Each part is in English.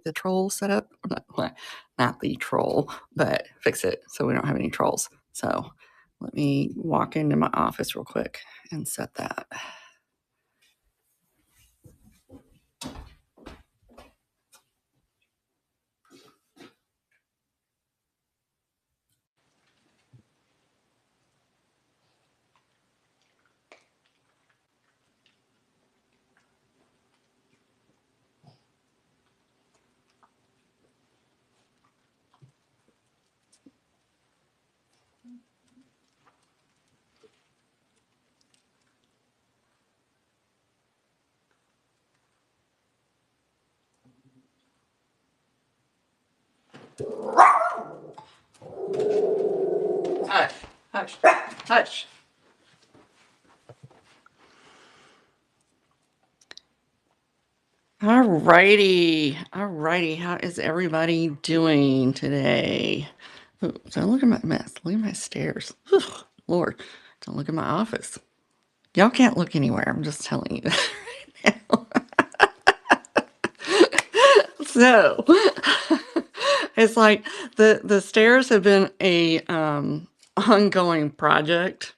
get the troll set up. Not the troll, but fix it so we don't have any trolls. So let me walk into my office real quick and set that. Hush, hush, hush. Alrighty, alrighty. How is everybody doing today? Ooh, don't look at my mess. Look at my stairs. Ugh, Lord, don't look at my office. Y'all can't look anywhere. I'm just telling you that right now. So it's like the stairs have been a ongoing project.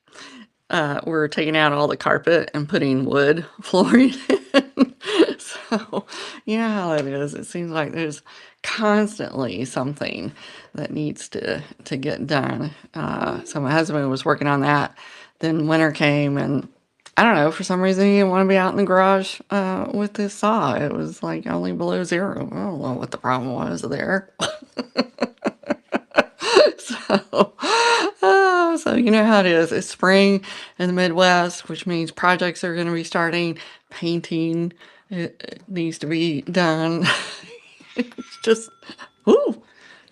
We're taking out all the carpet and putting wood flooring in. So you know how it is. It seems like there's constantly something that needs to get done. So my husband was working on that. Then winter came, and I don't know, for some reason he didn't want to be out in the garage with this saw. It was like only below zero. I don't know what the problem was there. So, so you know how it is. It's spring in the Midwest, which means projects are going to be starting. Painting it needs to be done. It's just, ooh,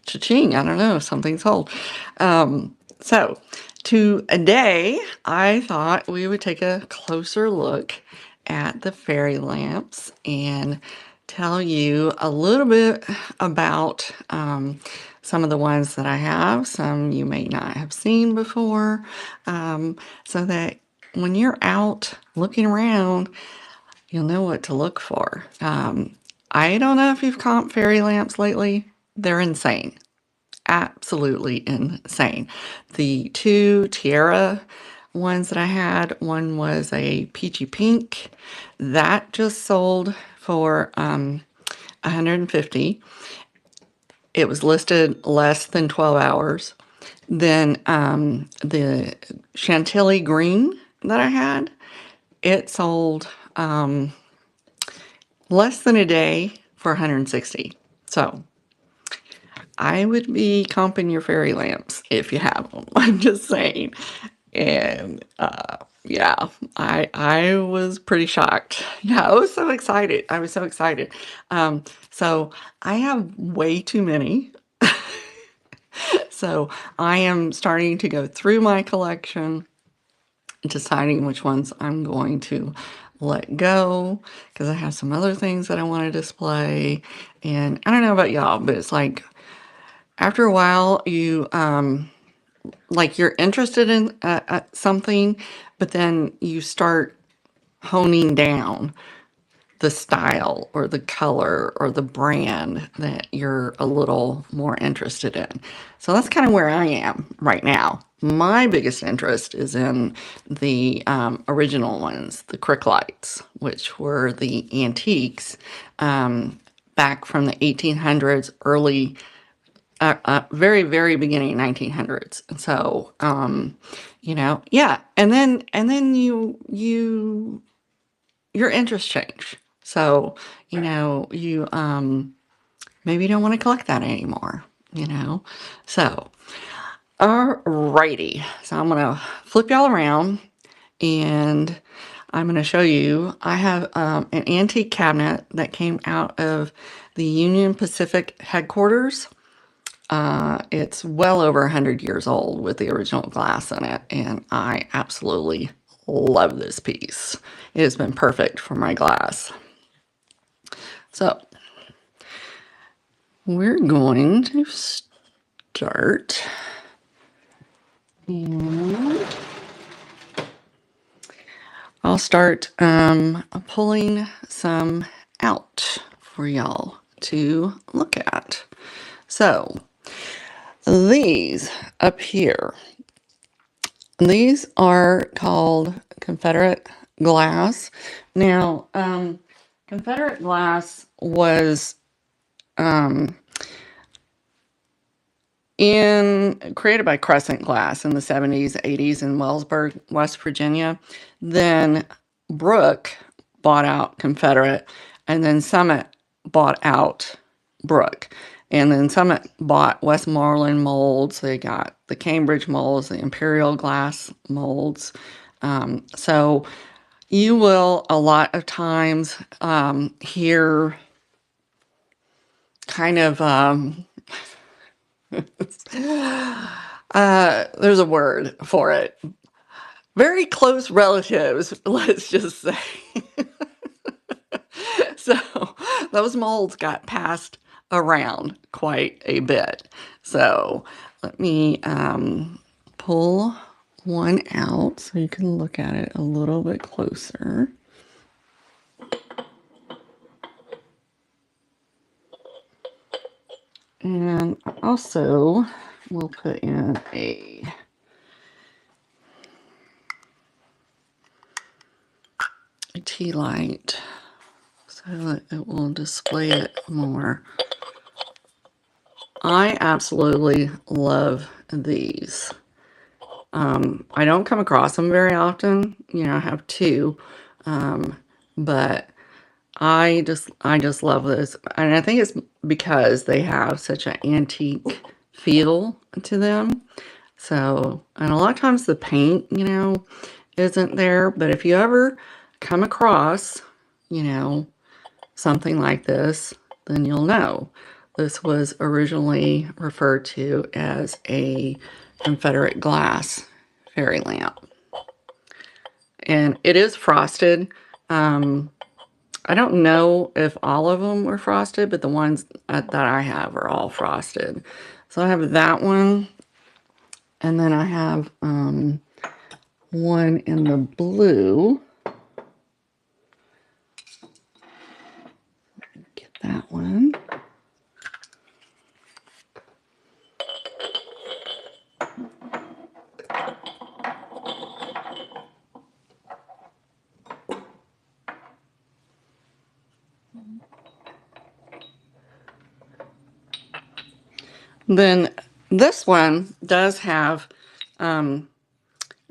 cha-ching. I don't know. Something's sold. So today, I thought we would take a closer look at the fairy lamps and tell you a little bit about some of the ones that I have. Some you may not have seen before, so that when you're out looking around, you'll know what to look for. I don't know if you've comped fairy lamps lately. They're insane. Absolutely insane. The two tiara ones that I had, one was a peachy pink. That just sold for 150. It was listed less than 12 hours. Then the Chantilly green that I had, it sold less than a day for 160. So I would be comping your fairy lamps if you have them. I'm just saying. And yeah, I was pretty shocked. Yeah, I was so excited. I was so excited. So I have way too many. So I am starting to go through my collection, deciding which ones I'm going to let go because I have some other things that I want to display. And I don't know about y'all, but it's like after a while you like you're interested in something, but then you start honing down the style or the color or the brand that you're a little more interested in. So that's kind of where I am right now. My biggest interest is in the original ones, the Cricklights, which were the antiques back from the 1800s, early, very, very beginning 1900s. And so, you know, yeah. And then your interests change. So, you know, you maybe don't want to collect that anymore, you know. So, alrighty. So I'm gonna flip y'all around and I'm gonna show you. I have an antique cabinet that came out of the Union Pacific headquarters. It's well over 100 years old with the original glass in it, and I absolutely love this piece. It has been perfect for my glass. So we're going to start, and I'll start pulling some out for y'all to look at. So these up here, these are called Confederate glass. Now, Confederate glass was created by Crescent Glass in the 70s, 80s in Wellsburg, West Virginia. Then Brooke bought out Confederate, and then Summit bought out Brooke. And then Summit bought Westmoreland molds. They got the Cambridge molds, the Imperial glass molds. So you will a lot of times hear kind of there's a word for it. Very close relatives, let's just say. So those molds got passed around quite a bit. So let me pull one out so you can look at it a little bit closer. And also we'll put in a tea light so that it will display it more. I absolutely love these. I don't come across them very often. You know, I have two, but I just love this, and I think it's because they have such an antique feel to them. So, and a lot of times the paint, you know, isn't there, but if you ever come across, you know, something like this, then you'll know. This was originally referred to as a Confederate glass fairy lamp. And it is frosted. I don't know if all of them were frosted, but the ones that I have are all frosted. So I have that one. And then I have one in the blue. Get that one. Then this one does have an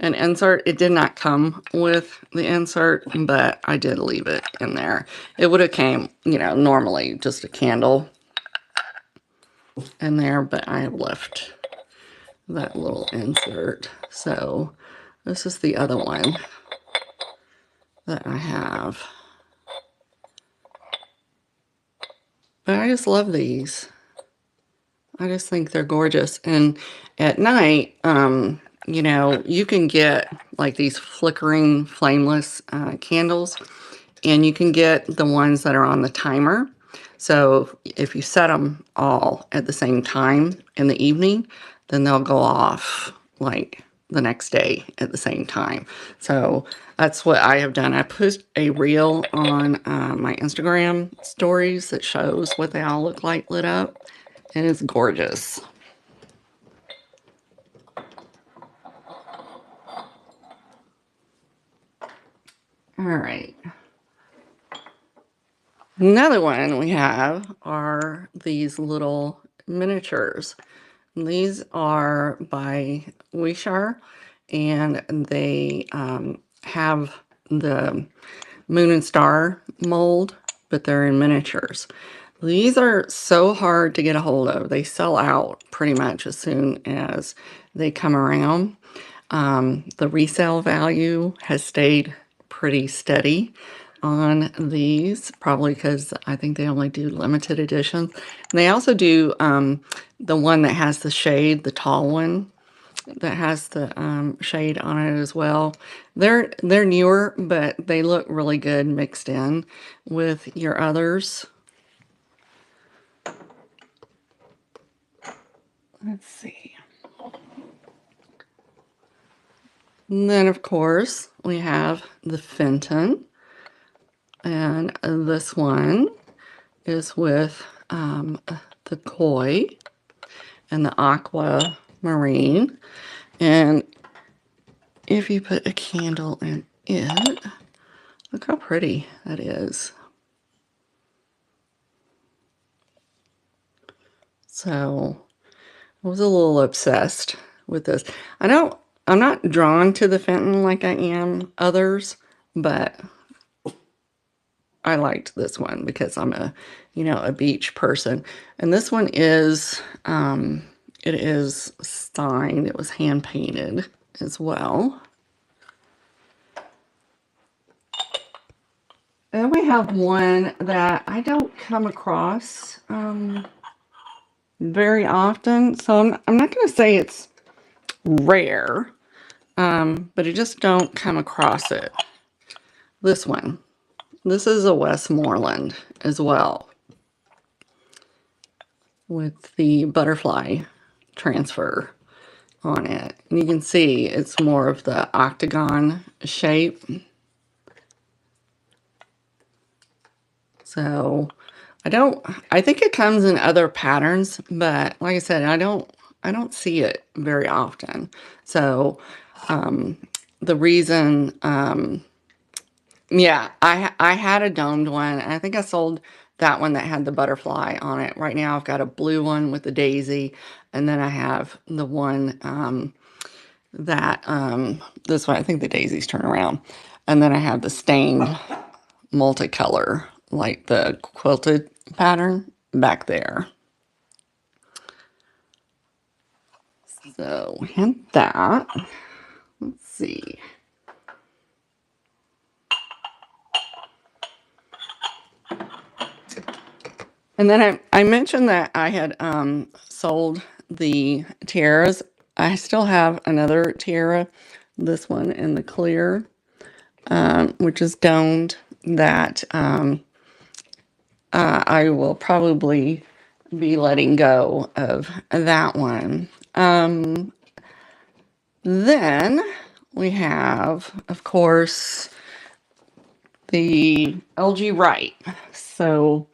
insert. It did not come with the insert, but I did leave it in there. It would have came, you know, normally just a candle in there, but I have left that little insert. So this is the other one that I have. But I just love these. I just think they're gorgeous. And at night, you know, you can get like these flickering flameless candles, and you can get the ones that are on the timer. So if you set them all at the same time in the evening, then they'll go off like the next day at the same time. So that's what I have done. I put a reel on my Instagram stories that shows what they all look like lit up. And it's gorgeous. All right. Another one we have are these little miniatures. These are by Wishar, and they have the moon and star mold, but they're in miniatures. These are so hard to get a hold of. They sell out pretty much as soon as they come around. The resale value has stayed pretty steady on these, probably because I think they only do limited editions. And they also do the one that has the shade, the tall one that has the shade on it as well. They're newer, but they look really good mixed in with your others. Let's see. And then, of course, we have the Fenton. And this one is with the Koi and the Aquamarine. And if you put a candle in it, look how pretty that is. So I was a little obsessed with this. I'm not drawn to the Fenton like I am others, but I liked this one because I'm a beach person. And this one is, it is signed. It was hand painted as well. And we have one that I don't come across very often. So I'm not going to say it's rare, but I just don't come across it. This one. This is a Westmoreland as well, with the butterfly transfer on it. And you can see it's more of the octagon shape. So I think it comes in other patterns, but like I said, I don't see it very often. So the reason, yeah, I had a domed one, and I think I sold that one that had the butterfly on it. Right now I've got a blue one with the daisy, and then I have the one this one, I think the daisies turn around. And then I have the stained multicolor, like the quilted pattern back there. So we had that. Let's see. And then I mentioned that I had sold the tiaras. I still have another tiara, this one in the clear, which is domed, that I will probably be letting go of that one. Then we have, of course, the LG Wright. So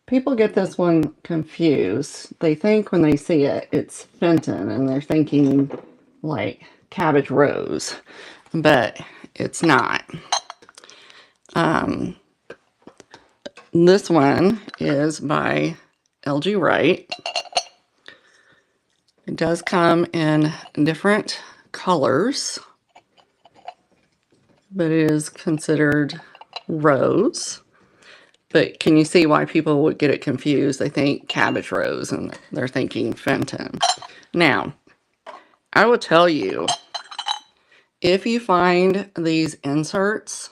people get this one confused. They think when they see it, it's Fenton, and they're thinking like Cabbage Rose, but it's not. This one is by LG Wright. It does come in different colors, but it is considered rose. But can you see why people would get it confused? They think Cabbage Rose and they're thinking Fenton. Now, I will tell you, if you find these inserts,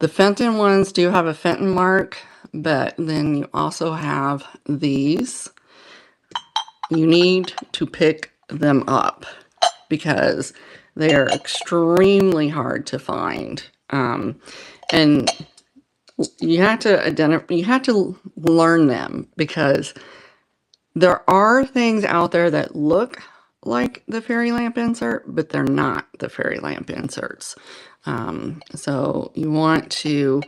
the Fenton ones do have a Fenton mark, but then you also have these. You need to pick them up because they are extremely hard to find. And you have to identify, you have to learn them, because there are things out there that look like the fairy lamp insert, but they're not the fairy lamp inserts. So you want to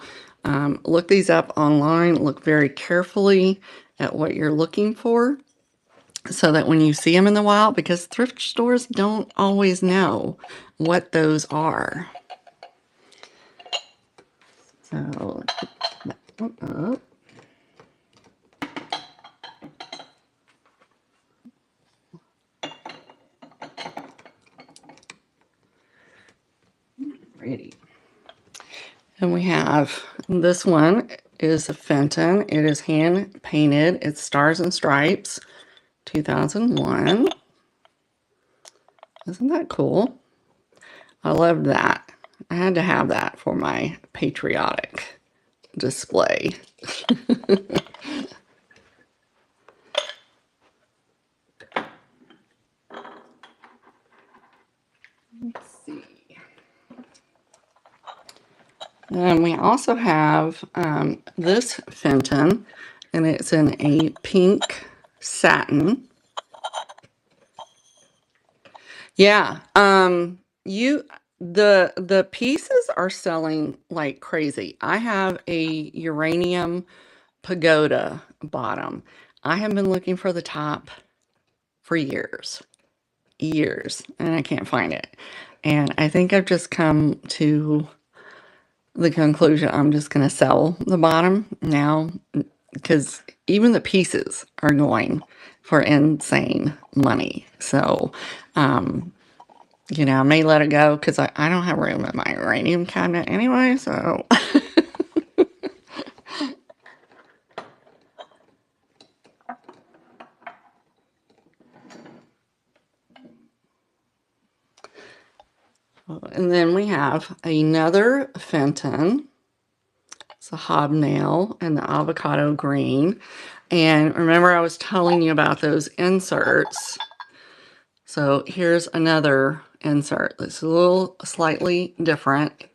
look these up online, look very carefully at what you're looking for, so that when you see them in the wild, because thrift stores don't always know what those are. So let's put that one up. Pretty. And we have, this one is a Fenton. It is hand painted. It's Stars and Stripes, 2001. Isn't that cool? I love that. I had to have that for my patriotic display. Let's see. And we also have this Fenton, and it's in a pink satin. Yeah, the pieces are selling like crazy. I have a uranium pagoda bottom. I have been looking for the top for years, and I can't find it. And I think I've just come to the conclusion I'm just going to sell the bottom now, because even the pieces are going for insane money. So, I may let it go because I don't have room in my uranium cabinet anyway. So, and then we have another Fenton. It's a hobnail and the avocado green. And remember, I was telling you about those inserts. So here's another insert that's a little slightly different.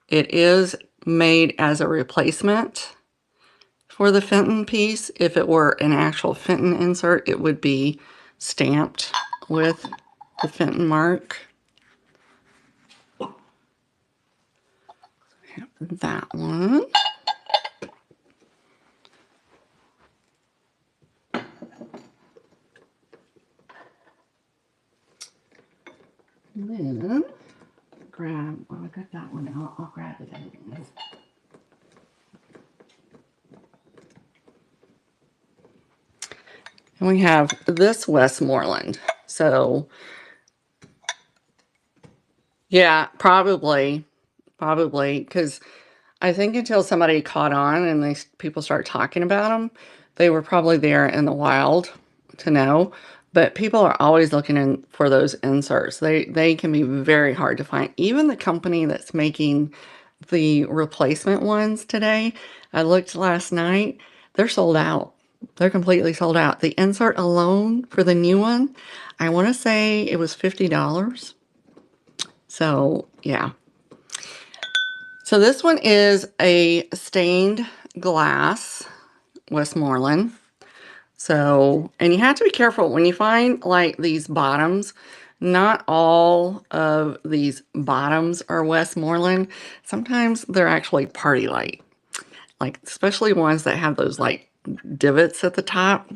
It is made as a replacement for the Fenton piece. If it were an actual Fenton insert, it would be stamped with the Fenton mark. That one. And then grab, well, I got that one out. I'll grab it anyways. And we have this Westmoreland. So, yeah, probably, because I think until somebody caught on and people start talking about them, they were probably there in the wild to know. But people are always looking for those inserts. They can be very hard to find. Even the company that's making the replacement ones today, I looked last night, they're sold out. They're completely sold out. The insert alone for the new one, I want to say it was $50. So, yeah. So this one is a stained glass Westmoreland. So, and you have to be careful when you find like these bottoms. Not all of these bottoms are Westmoreland. Sometimes they're actually Party Light. Like, especially ones that have those like divots at the top.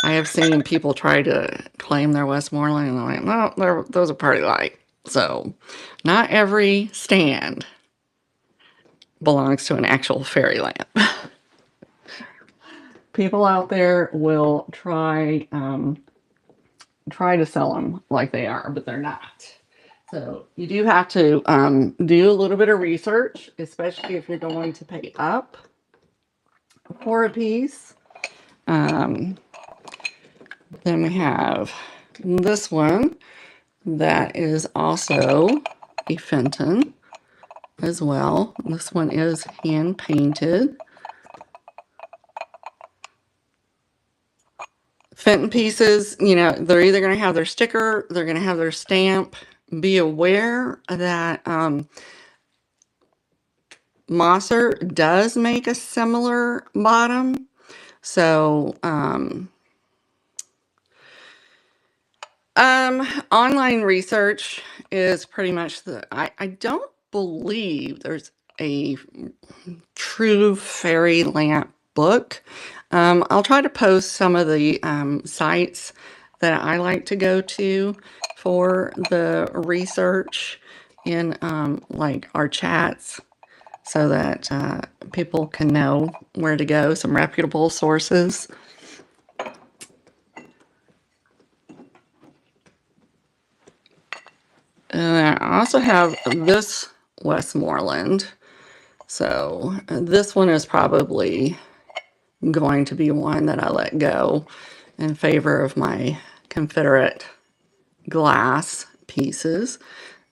I have seen people try to claim they're Westmoreland and I'm like, no, those are Party Light. So, not every stand belongs to an actual fairy lamp. People out there will try to sell them like they are, but they're not. So you do have to do a little bit of research, especially if you're going to pay up for a piece. Then we have this one that is also a Fenton as well. This one is hand painted. Fenton pieces, they're either going to have their sticker, they're going to have their stamp. Be aware that Mosser does make a similar bottom. So, online research is pretty much I don't believe there's a true fairy lamp book. I'll try to post some of the sites that I like to go to for the research in like our chats so that people can know where to go, some reputable sources. And I also have this Westmoreland. So this one is probably going to be one that I let go in favor of my Confederate glass pieces.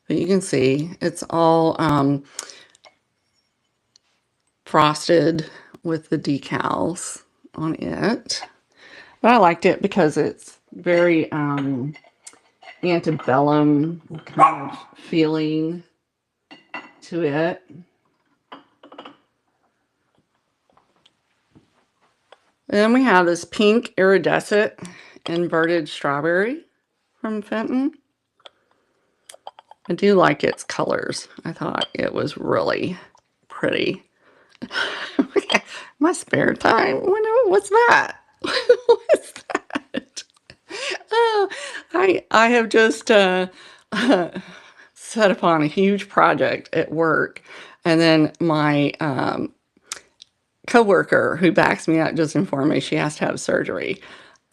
But you can see it's all frosted with the decals on it. But I liked it because it's very antebellum kind of feeling to it. Then we have this pink iridescent inverted strawberry from Fenton. I do like its colors. I thought it was really pretty. My spare time? What's that? What's that? Oh, I have just set upon a huge project at work, and then my coworker who backs me up just informed me she has to have surgery.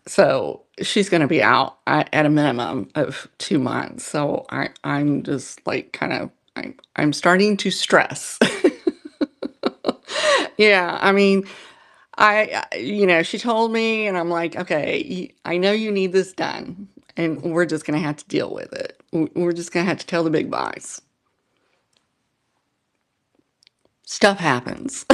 So she's going to be out at a minimum of 2 months. So I'm just like kind of I'm starting to stress. Yeah, I mean, she told me, and I'm like, okay, I know you need this done, and we're just gonna have to deal with it. We're just gonna have to tell the big boys. Stuff happens.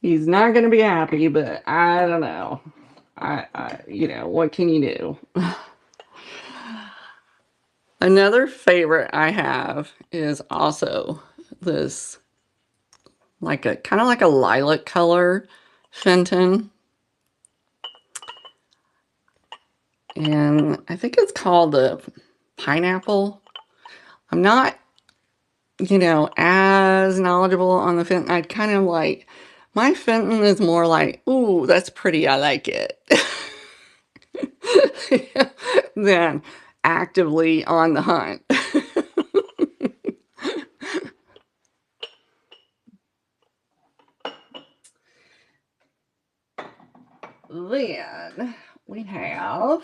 He's not gonna be happy, but I don't know. What can you do? Another favorite I have is also this like a kind of like a lilac color Fenton. And I think it's called the pineapple. I'm not, as knowledgeable on the Fenton. I'd kind of like, my Fenton is more like, ooh, that's pretty, I like it, than actively on the hunt. Then we have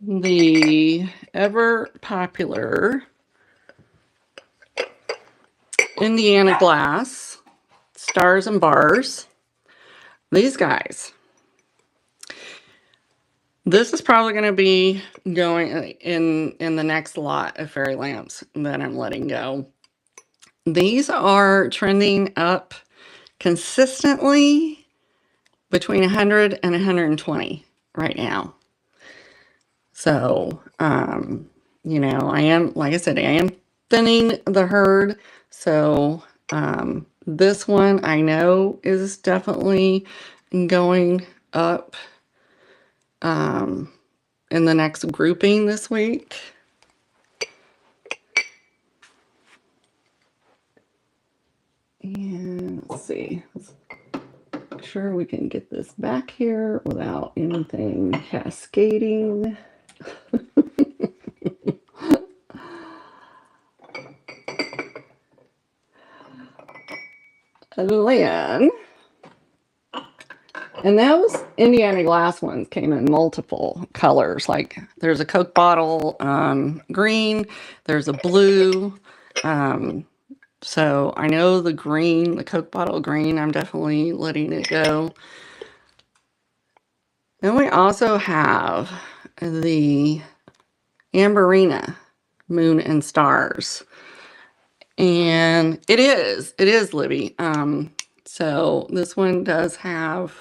the ever popular Indiana Glass Stars and Bars. These guys. This is probably going to be going in the next lot of fairy lamps that I'm letting go. These are trending up consistently between 100 and 120 right now. So, I am, like I said, I am thinning the herd. So, this one I know is definitely going up in the next grouping this week. And let's see. Let's make sure we can get this back here without anything cascading. Then, and those Indiana Glass ones came in multiple colors. Like there's a Coke bottle green, there's a blue. So I know the green, the Coke bottle green, I'm definitely letting it go. Then we also have the Amberina Moon and Stars. And it is Libby. So this one does have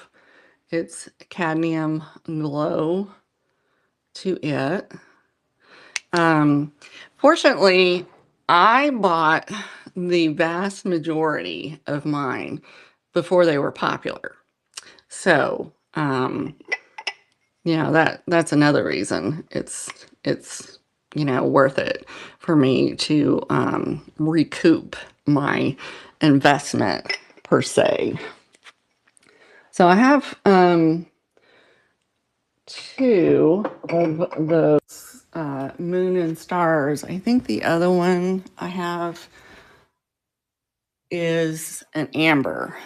its cadmium glow to it. Fortunately, I bought the vast majority of mine before they were popular. So, that's another reason it's worth it for me to recoup my investment per se. So I have two of those Moon and Stars. I think the other one I have is an amber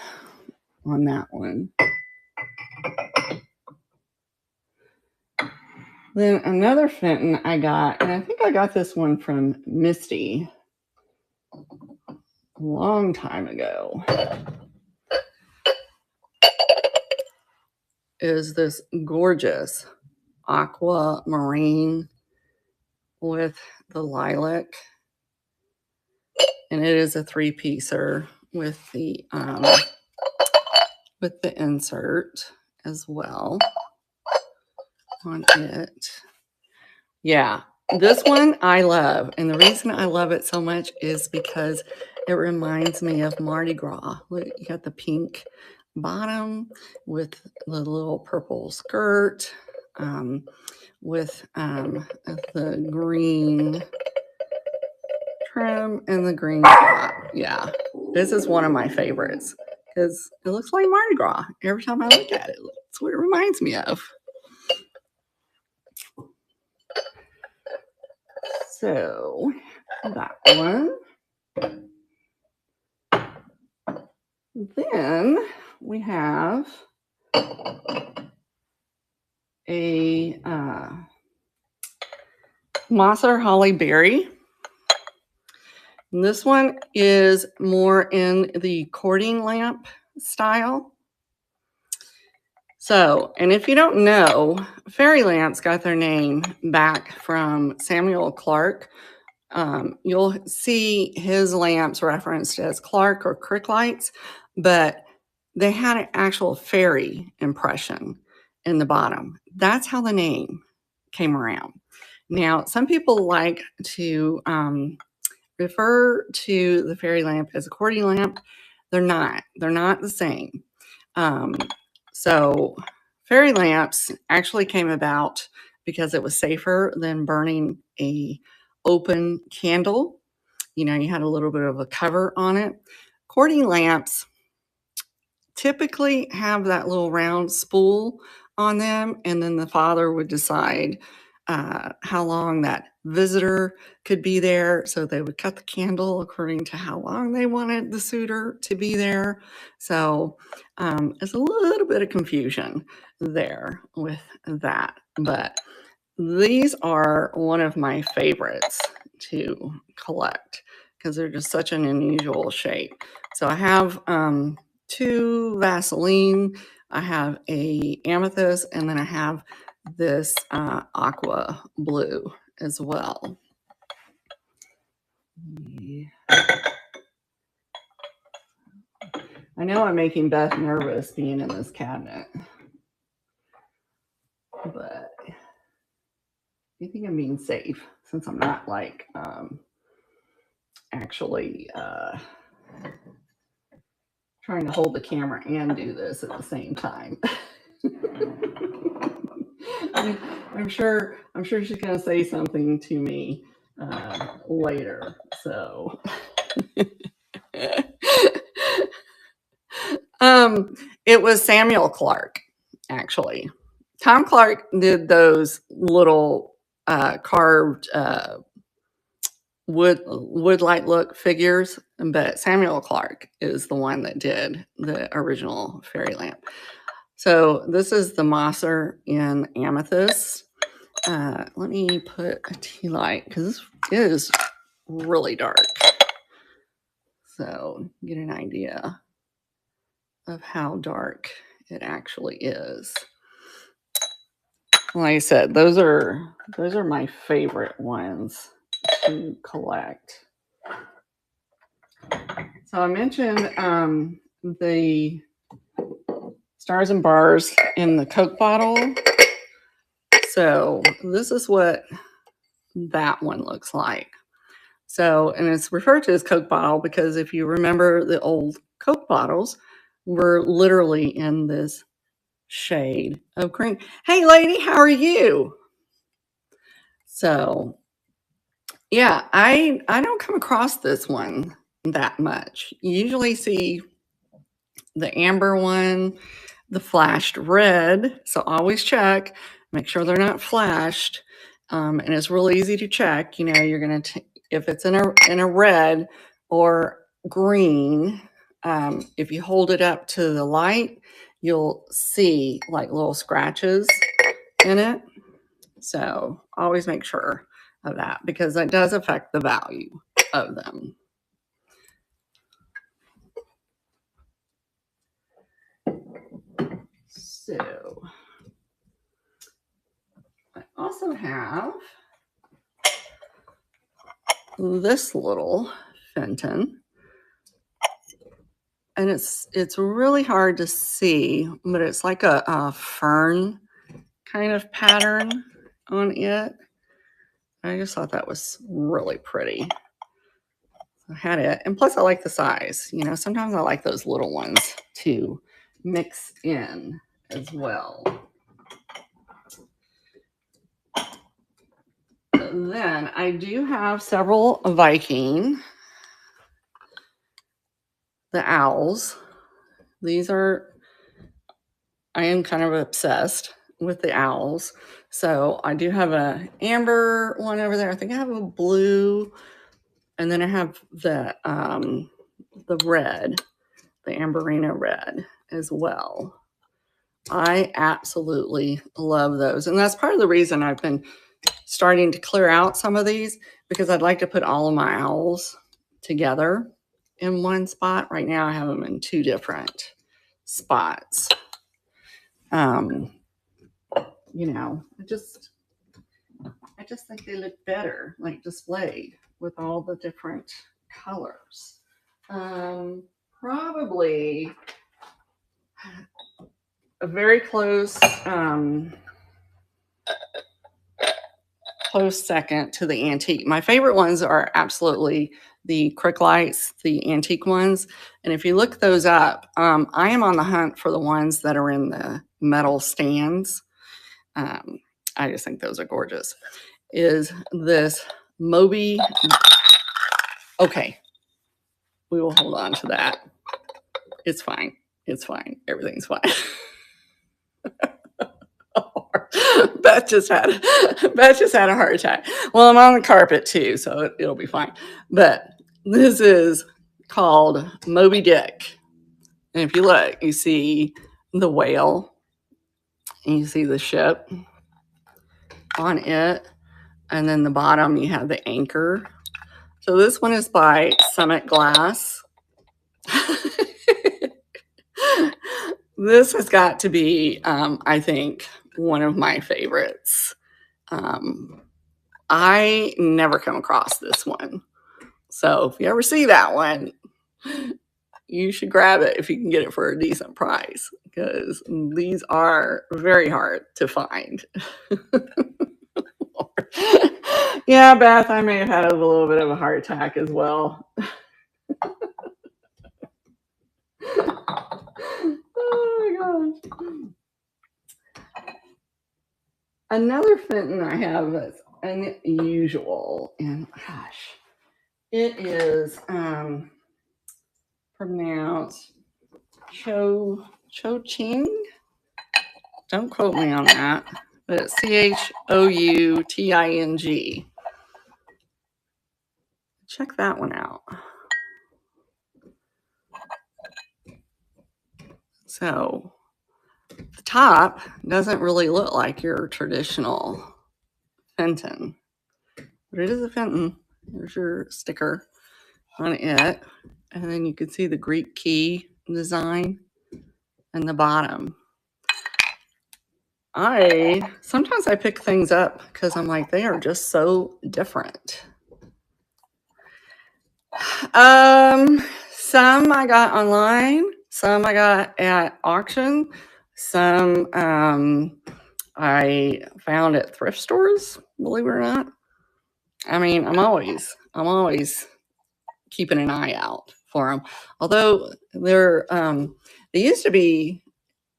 on that one. Then another Fenton I got, and I think I got this one from Misty a long time ago, is this gorgeous aquamarine with the lilac. And it is a 3-piecer with the insert as well on it. Yeah, this one I love. And the reason I love it so much is because it reminds me of Mardi Gras. Look, you got the pink bottom with the little purple skirt, with the green trim and the green top. Yeah, this is one of my favorites because it looks like Mardi Gras every time I look at it. That's what it reminds me of. So that one. Then we have a Mosser Holly Berry. And this one is more in the courting lamp style. So, and if you don't know, fairy lamps got their name back from Samuel Clarke. You'll see his lamps referenced as Clarke or Crick lights, but they had an actual fairy impression in the bottom. That's how the name came around. Now, some people like to refer to the fairy lamp as a courting lamp. They're not. They're not the same. So fairy lamps actually came about because it was safer than burning a open candle. You know, you had a little bit of a cover on it. Courting lamps typically have that little round spool on them, and then the father would decide how long that visitor could be there. So they would cut the candle according to how long they wanted the suitor to be there. So it's a little bit of confusion there with that. But these are one of my favorites to collect because they're just such an unusual shape. So I have two Vaseline, I have a amethyst, and then I have this aqua blue as well. I know I'm making Beth nervous being in this cabinet, but I think I'm being safe since I'm not like actually trying to hold the camera and do this at the same time. I'm sure she's gonna say something to me later. So it was Samuel Clarke, actually. Tom Clark did those little carved wood-like look figures, but Samuel Clarke is the one that did the original fairy lamp. So this is the Mosser in amethyst. Let me put a tea light because this is really dark. So get an idea of how dark it actually is. Like I said, those are my favorite ones to collect. So I mentioned the stars and bars in the Coke bottle. So this is what that one looks like. So, and it's referred to as Coke bottle because if you remember, the old Coke bottles were literally in this shade of green. Hey lady, how are you? So yeah, I don't come across this one that much. You usually see the amber one, the flashed red. So always check, make sure they're not flashed. And it's real easy to check. You know, you're gonna if it's in a red or green. If you hold it up to the light, you'll see like little scratches in it. So always make sure of that because that does affect the value of them. So I also have this little Fenton, and it's really hard to see, but it's like a fern kind of pattern on it. I just thought that was really pretty. I had it, and plus I like the size. You know, sometimes I like those little ones to mix in as well. then I do have several Viking, the owls. These are, I am kind of obsessed with the owls. So I do have a amber one over there. I think I have a blue, and then I have the red, the Amberino red as well. I absolutely love those. And that's part of the reason I've been starting to clear out some of these, because I'd like to put all of my owls together in one spot. Right now I have them in two different spots. You know, I just think they look better, like displayed with all the different colors. Probably a very close close second to the antique. My favorite ones are absolutely the Crick Lights, the antique ones. And if you look those up, I am on the hunt for the ones that are in the metal stands. I just think those are gorgeous. Is this Moby? Okay, we will hold on to that. It's fine. It's fine. Everything's fine. Beth just had a heart attack. Well, I'm on the carpet too, so it'll be fine. But this is called Moby Dick. And if you look, you see the whale and you see the ship on it. And then the bottom, you have the anchor. So this one is by Summit Glass. This has got to be, I think, one of my favorites. I never come across this one. So if you ever see that one, you should grab it if you can get it for a decent price, because these are very hard to find. Yeah, Beth, I may have had a little bit of a heart attack as well. Oh my gosh. Another Fenton I have that's unusual, and gosh, it is pronounced Chouting. Don't quote me on that, but it's Chouting. Check that one out. So the top doesn't really look like your traditional Fenton, but it is a Fenton. There's your sticker on it. And then you can see the Greek key design in the bottom. Sometimes I pick things up because I'm like, they are just so different. Some I got online, some I got at auction, some I found at thrift stores, believe it or not. I mean, I'm always keeping an eye out for them. Although they used to be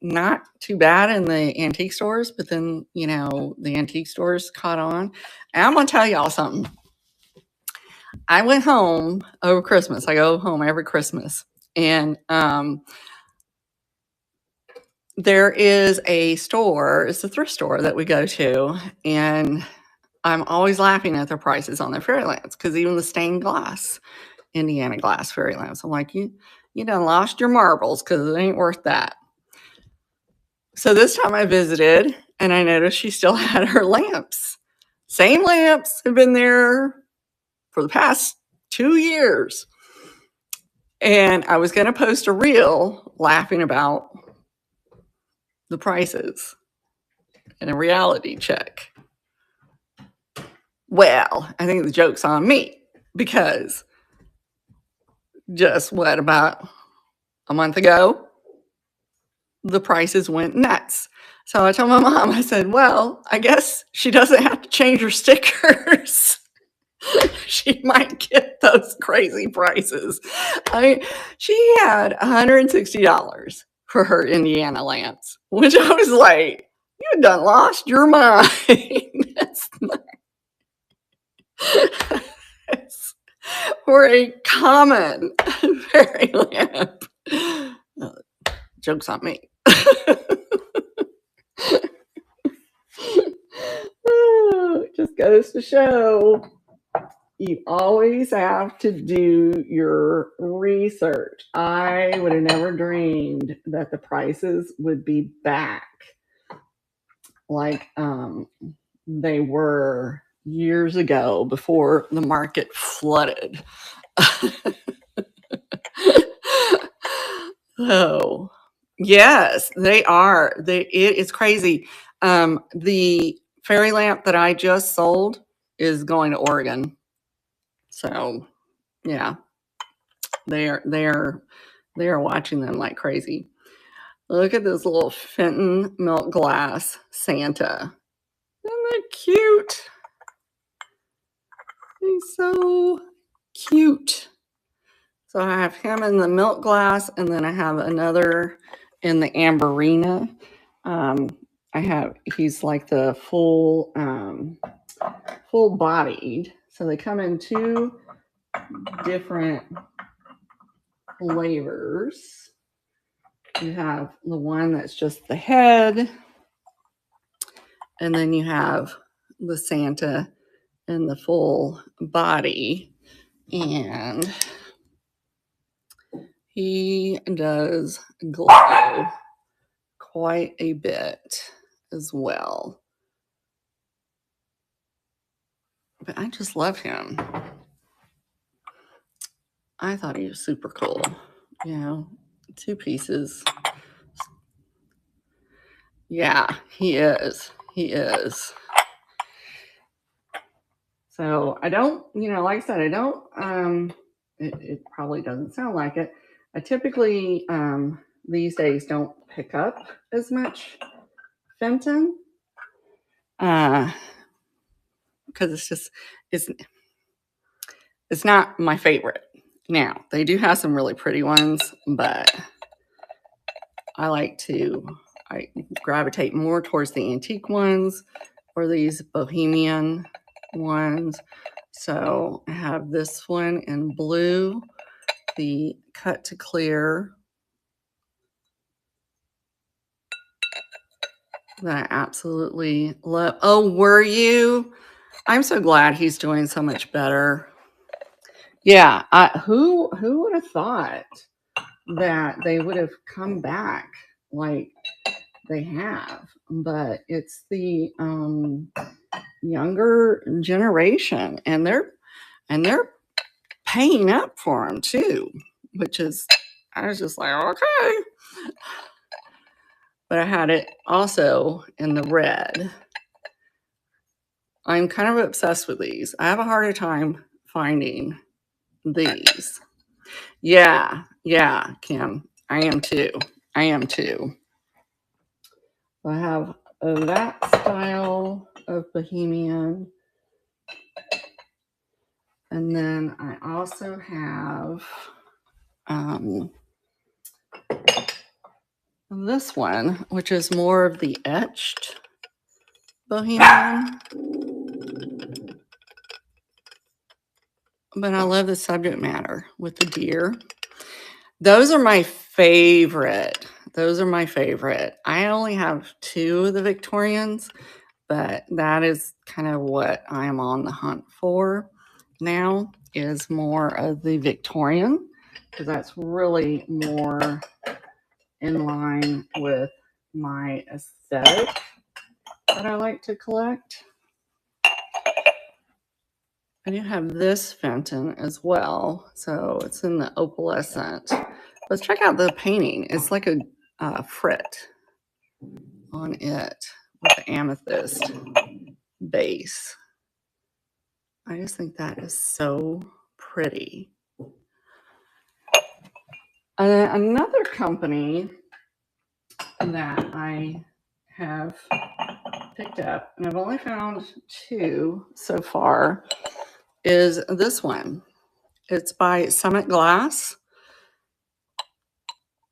not too bad in the antique stores, but then, you know, the antique stores caught on. And I'm going to tell y'all something. I went home over Christmas. I go home every Christmas. And there is a store, it's a thrift store that we go to. And I'm always laughing at the prices on their fairy lamps, because even the stained glass, Indiana glass fairy lamps, I'm like, you done lost your marbles, because it ain't worth that. So this time I visited and I noticed she still had her lamps. Same lamps have been there for the past 2 years. And I was going to post a reel laughing about the prices and a reality check. Well, I think the joke's on me, because just about a month ago, the prices went nuts. So I told my mom, I said, well, I guess she doesn't have to change her stickers. She might get those crazy prices. She had $160 for her Indiana lamps, which I was like, you done lost your mind. For a common fairy lamp. Uh, joke's on me. It just goes to show you always have to do your research. I would have never dreamed that the prices would be back like they were years ago before the market flooded. Oh, yes, they are. It's crazy. The fairy lamp that I just sold is going to Oregon. So, yeah, they are watching them like crazy. Look at this little Fenton milk glass Santa. Isn't that cute? He's so cute. So I have him in the milk glass, and then I have another in the Amberina. He's like the full bodied. So they come in two different flavors. You have the one that's just the head, and then you have the Santa in the full body. And he does glow quite a bit as well. But I just love him. I thought he was super cool. You know, 2 pieces. Yeah, he is. He is. So I don't, like I said, I don't, it probably doesn't sound like it. I typically, these days don't pick up as much Fenton. Because it's not my favorite. Now, they do have some really pretty ones, but I gravitate more towards the antique ones or these bohemian ones. So I have this one in blue, the cut to clear that I absolutely love. Oh, were you? I'm so glad he's doing so much better. Yeah, who would have thought that they would have come back like they have? But it's the younger generation, and they're paying up for them too, which is, I was just like, okay. But I had it also in the red. I'm kind of obsessed with these. I have a harder time finding these. Yeah, Kim. I am too. I have that style of bohemian. And then I also have this one, which is more of the etched bohemian. But I love the subject matter with the deer. Those are my favorite. I only have 2 of the Victorians, but that is kind of what I am on the hunt for now, is more of the Victorian, because that's really more in line with my aesthetic that I like to collect. I do have this Fenton as well, so it's in the opalescent. Let's check out the painting. It's like a frit on it with the amethyst base. I just think that is so pretty. Another company that I have picked up, and I've only found 2 so far, is this one. It's by Summit Glass.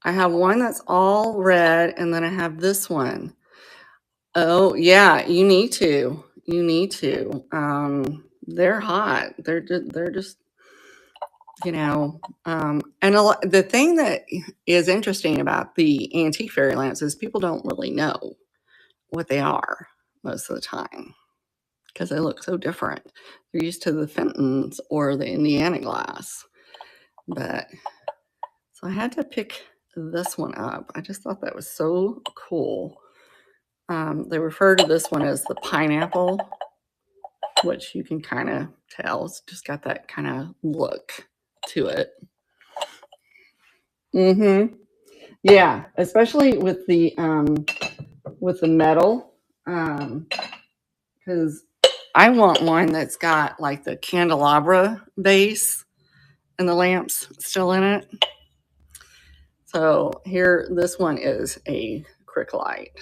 I have one that's all red, and then I have this one. Oh, yeah, you need to. they're hot. They're just, and the thing that is interesting about the antique fairy lamps is people don't really know what they are most of the time because they look so different. They're used to the Fentons or the Indiana glass. But so I had to pick this one up. I just thought that was so cool. They refer to this one as the pineapple, which you can kind of tell. It's just got that kind of look to it. Mm-hmm. Yeah, especially with the metal, because I want one that's got like the candelabra base and the lamps still in it. So here, this one is a Cricolite.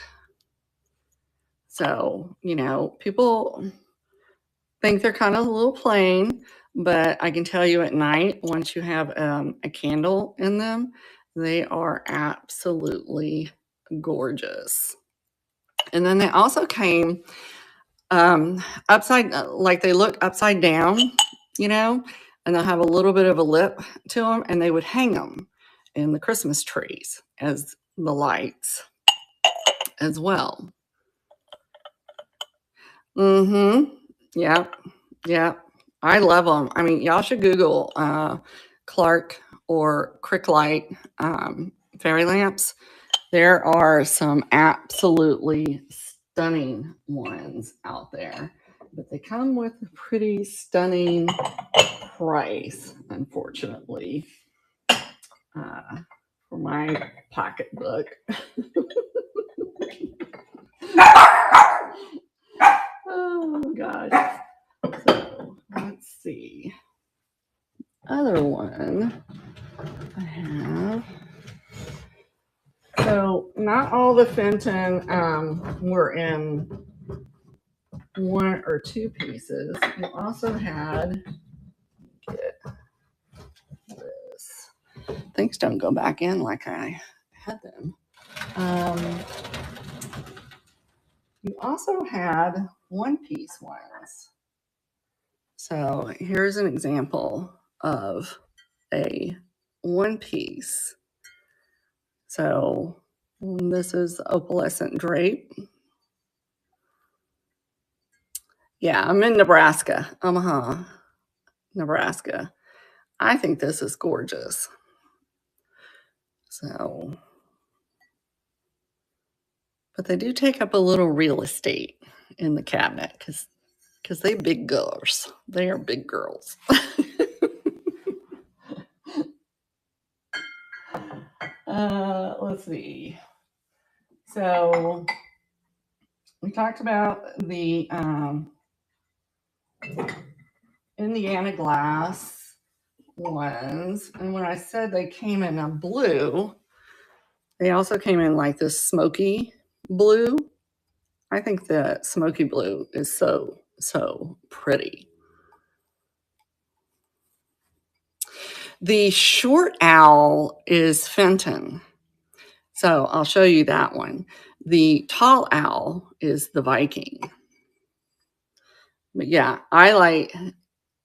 So, people think they're kind of a little plain, but I can tell you at night, once you have a candle in them, they are absolutely gorgeous. And then they also came upside, like they look upside down, and they'll have a little bit of a lip to them, and they would hang them in the Christmas trees as the lights as well. Mm-hmm. Yeah. Yeah. I love them. I mean, y'all should Google Clark or Cricolite fairy lamps. There are some absolutely stunning ones out there, but they come with a pretty stunning price, unfortunately, for my pocketbook. Oh gosh. So let's see. Other one I have. So not all the Fenton were in one or two pieces. We also had, get this. Things don't go back in like I had them. You also had one-piece ones. So here's an example of a one-piece. So this is opalescent drape. Yeah, I'm in Nebraska, Omaha, Nebraska. I think this is gorgeous. So, but they do take up a little real estate in the cabinet because they big girls. They are big girls. Let's see. So we talked about the Indiana glass ones, and when I said they came in a blue, they also came in like this smoky blue. I think the smoky blue is so pretty. The short owl is Fenton. So I'll show you that one. The tall owl is the Viking. But yeah,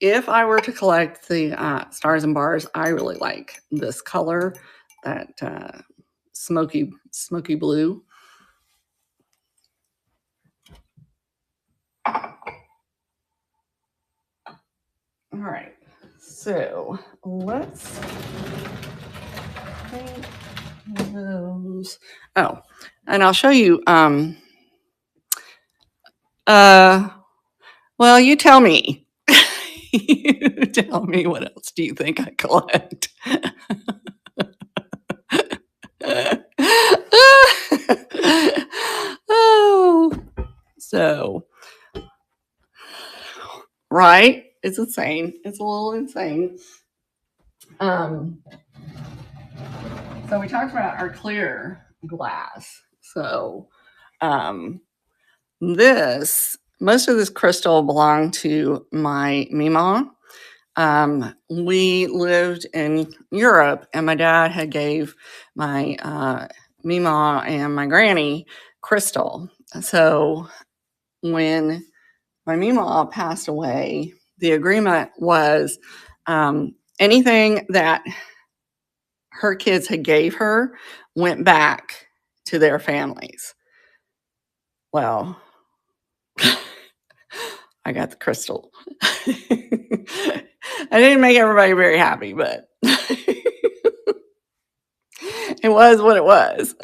if I were to collect the stars and bars, I really like this color, that smoky blue. All right, so let's paint those. Oh, and I'll show you. Well, you tell me. You tell me, what else do you think I collect? Oh, so right? It's insane. It's a little insane. So we talked about our clear glass. So most of this crystal belonged to my Mima. We lived in Europe, and my dad had gave my Mima and my granny crystal. So when my Mima passed away, the agreement was anything that her kids had gave her went back to their families. Well, I got the crystal. I didn't make everybody very happy, but it was what it was.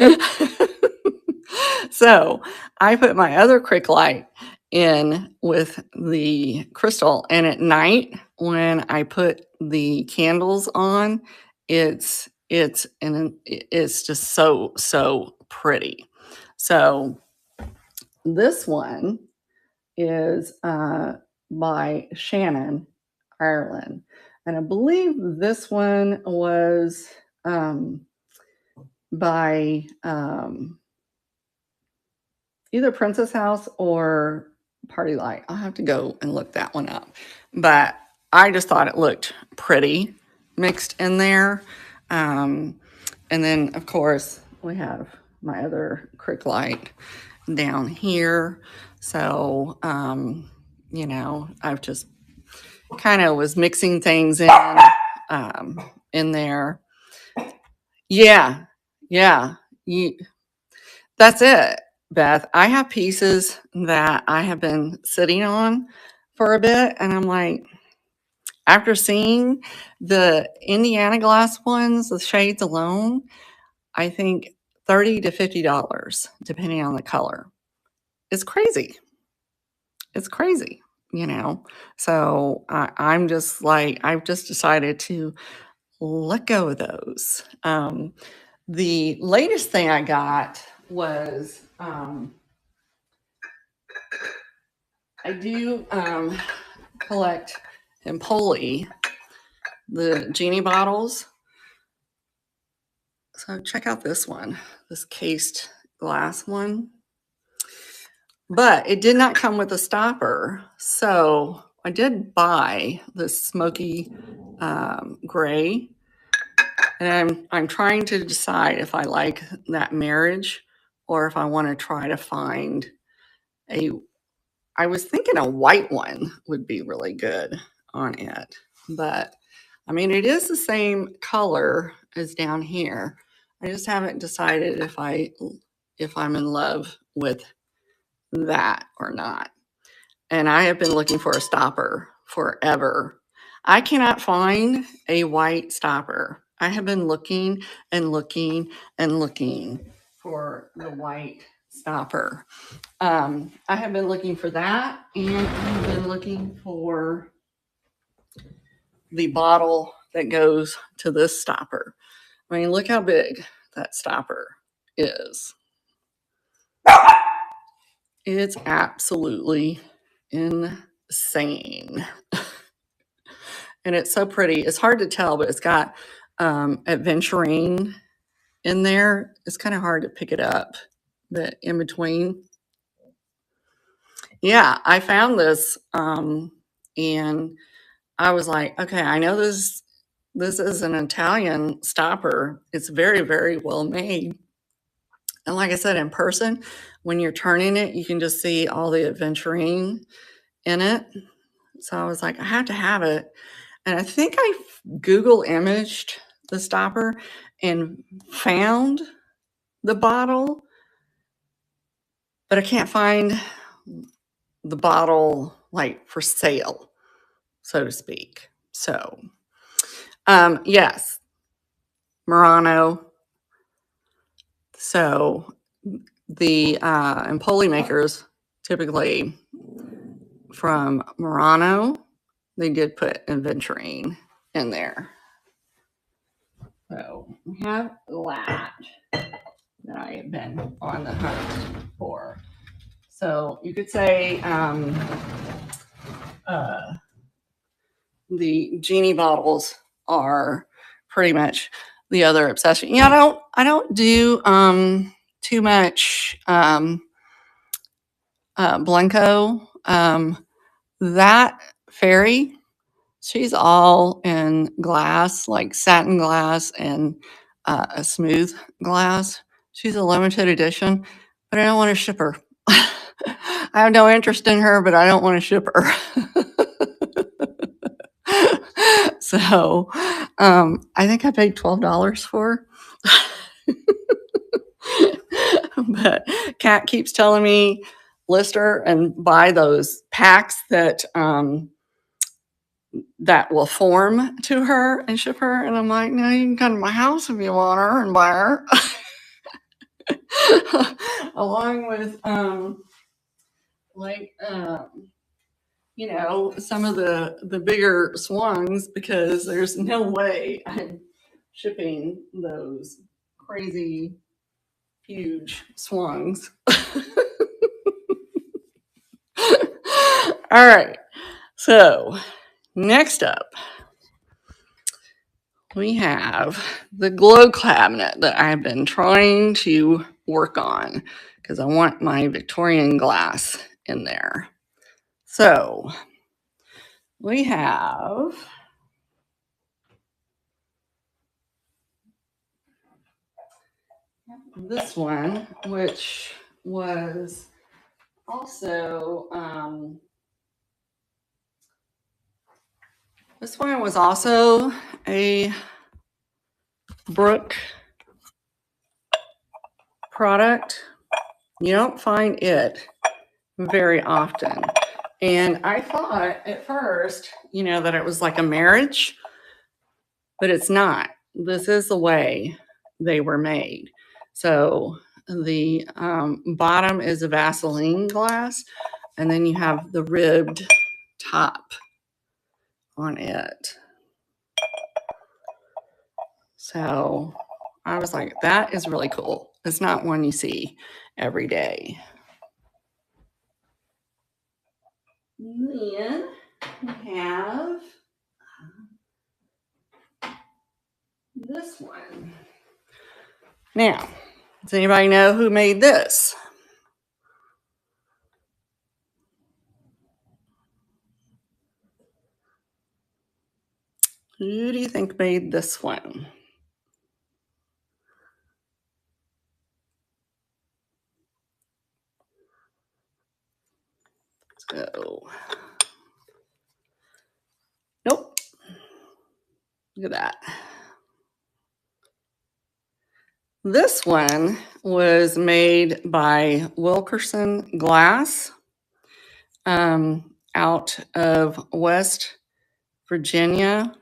So I put my other crick light in with the crystal, and at night when I put the candles on, it's just so pretty. So this one is by Shannon Ireland, and I believe this one was by either Princess House or Party Light. I'll have to go and look that one up. But I just thought it looked pretty mixed in there. And then, of course, we have my other crick light down here. So, you know, I've just kind of was mixing things in there. Yeah, yeah. That's it, Beth. I have pieces that I have been sitting on for a bit, and I'm like, after seeing the Indiana glass ones, the shades alone, I think $30 to $50, depending on the color. It's crazy. It's crazy, you know. So I'm just like, I've just decided to let go of those. The latest thing I got was I do collect Empoli, the genie bottles. So check out this one, this cased glass one. But it did not come with a stopper. So I did buy this smoky gray. And I'm trying to decide if I like that marriage or if I want to try to find I was thinking a white one would be really good on it. But I mean, it is the same color as down here. I just haven't decided if I'm in love with that or not. And I have been looking for a stopper forever. I cannot find a white stopper. I have been looking and looking and looking for the white stopper. I have been looking for that, and I've been looking for the bottle that goes to this stopper. I mean, look how big that stopper is. It's absolutely insane. And it's so pretty. It's hard to tell, but it's got adventurine in there. It's kind of hard to pick it up, but in between. Yeah, I found this and I was like, okay, I know this is an Italian stopper. It's very, very well made. And like I said, in person, when you're turning it, you can just see all the adventurine in it. So I was like, I have to have it. And I think I Google imaged the stopper and found the bottle, but I can't find the bottle like for sale, so to speak. So, yes, Murano. So the Empoli makers typically from Murano, they did put adventurine in there. So we have that I have been on the hunt for. So you could say the genie bottles are pretty much the other obsession. Yeah, I don't do too much Blanco. That fairy, she's all in glass, like satin glass and a smooth glass. She's a limited edition, but I don't want to ship her. I have no interest in her, but I don't want to ship her. So I think I paid $12 for. But Kat keeps telling me list her and buy those packs that that will form to her and ship her. And I'm like, no, you can come to my house if you want her and buy her. Along with like you know, some of the bigger swans, because there's no way I'm shipping those crazy huge swans. All right. So next up, we have the glow cabinet that I've been trying to work on because I want my Victorian glass in there. So we have this one, which was also this one was also a Brook product. You don't find it very often. And I thought at first, you know, that it was like a marriage, but it's not. This is the way they were made. So the bottom is a Vaseline glass, and then you have the ribbed top on it. So I was like, that is really cool. It's not one you see every day. Then we have this one. Now, does anybody know who made this? Who do you think made this one? So, nope. Look at that. This one was made by Wilkerson Glass out of West Virginia.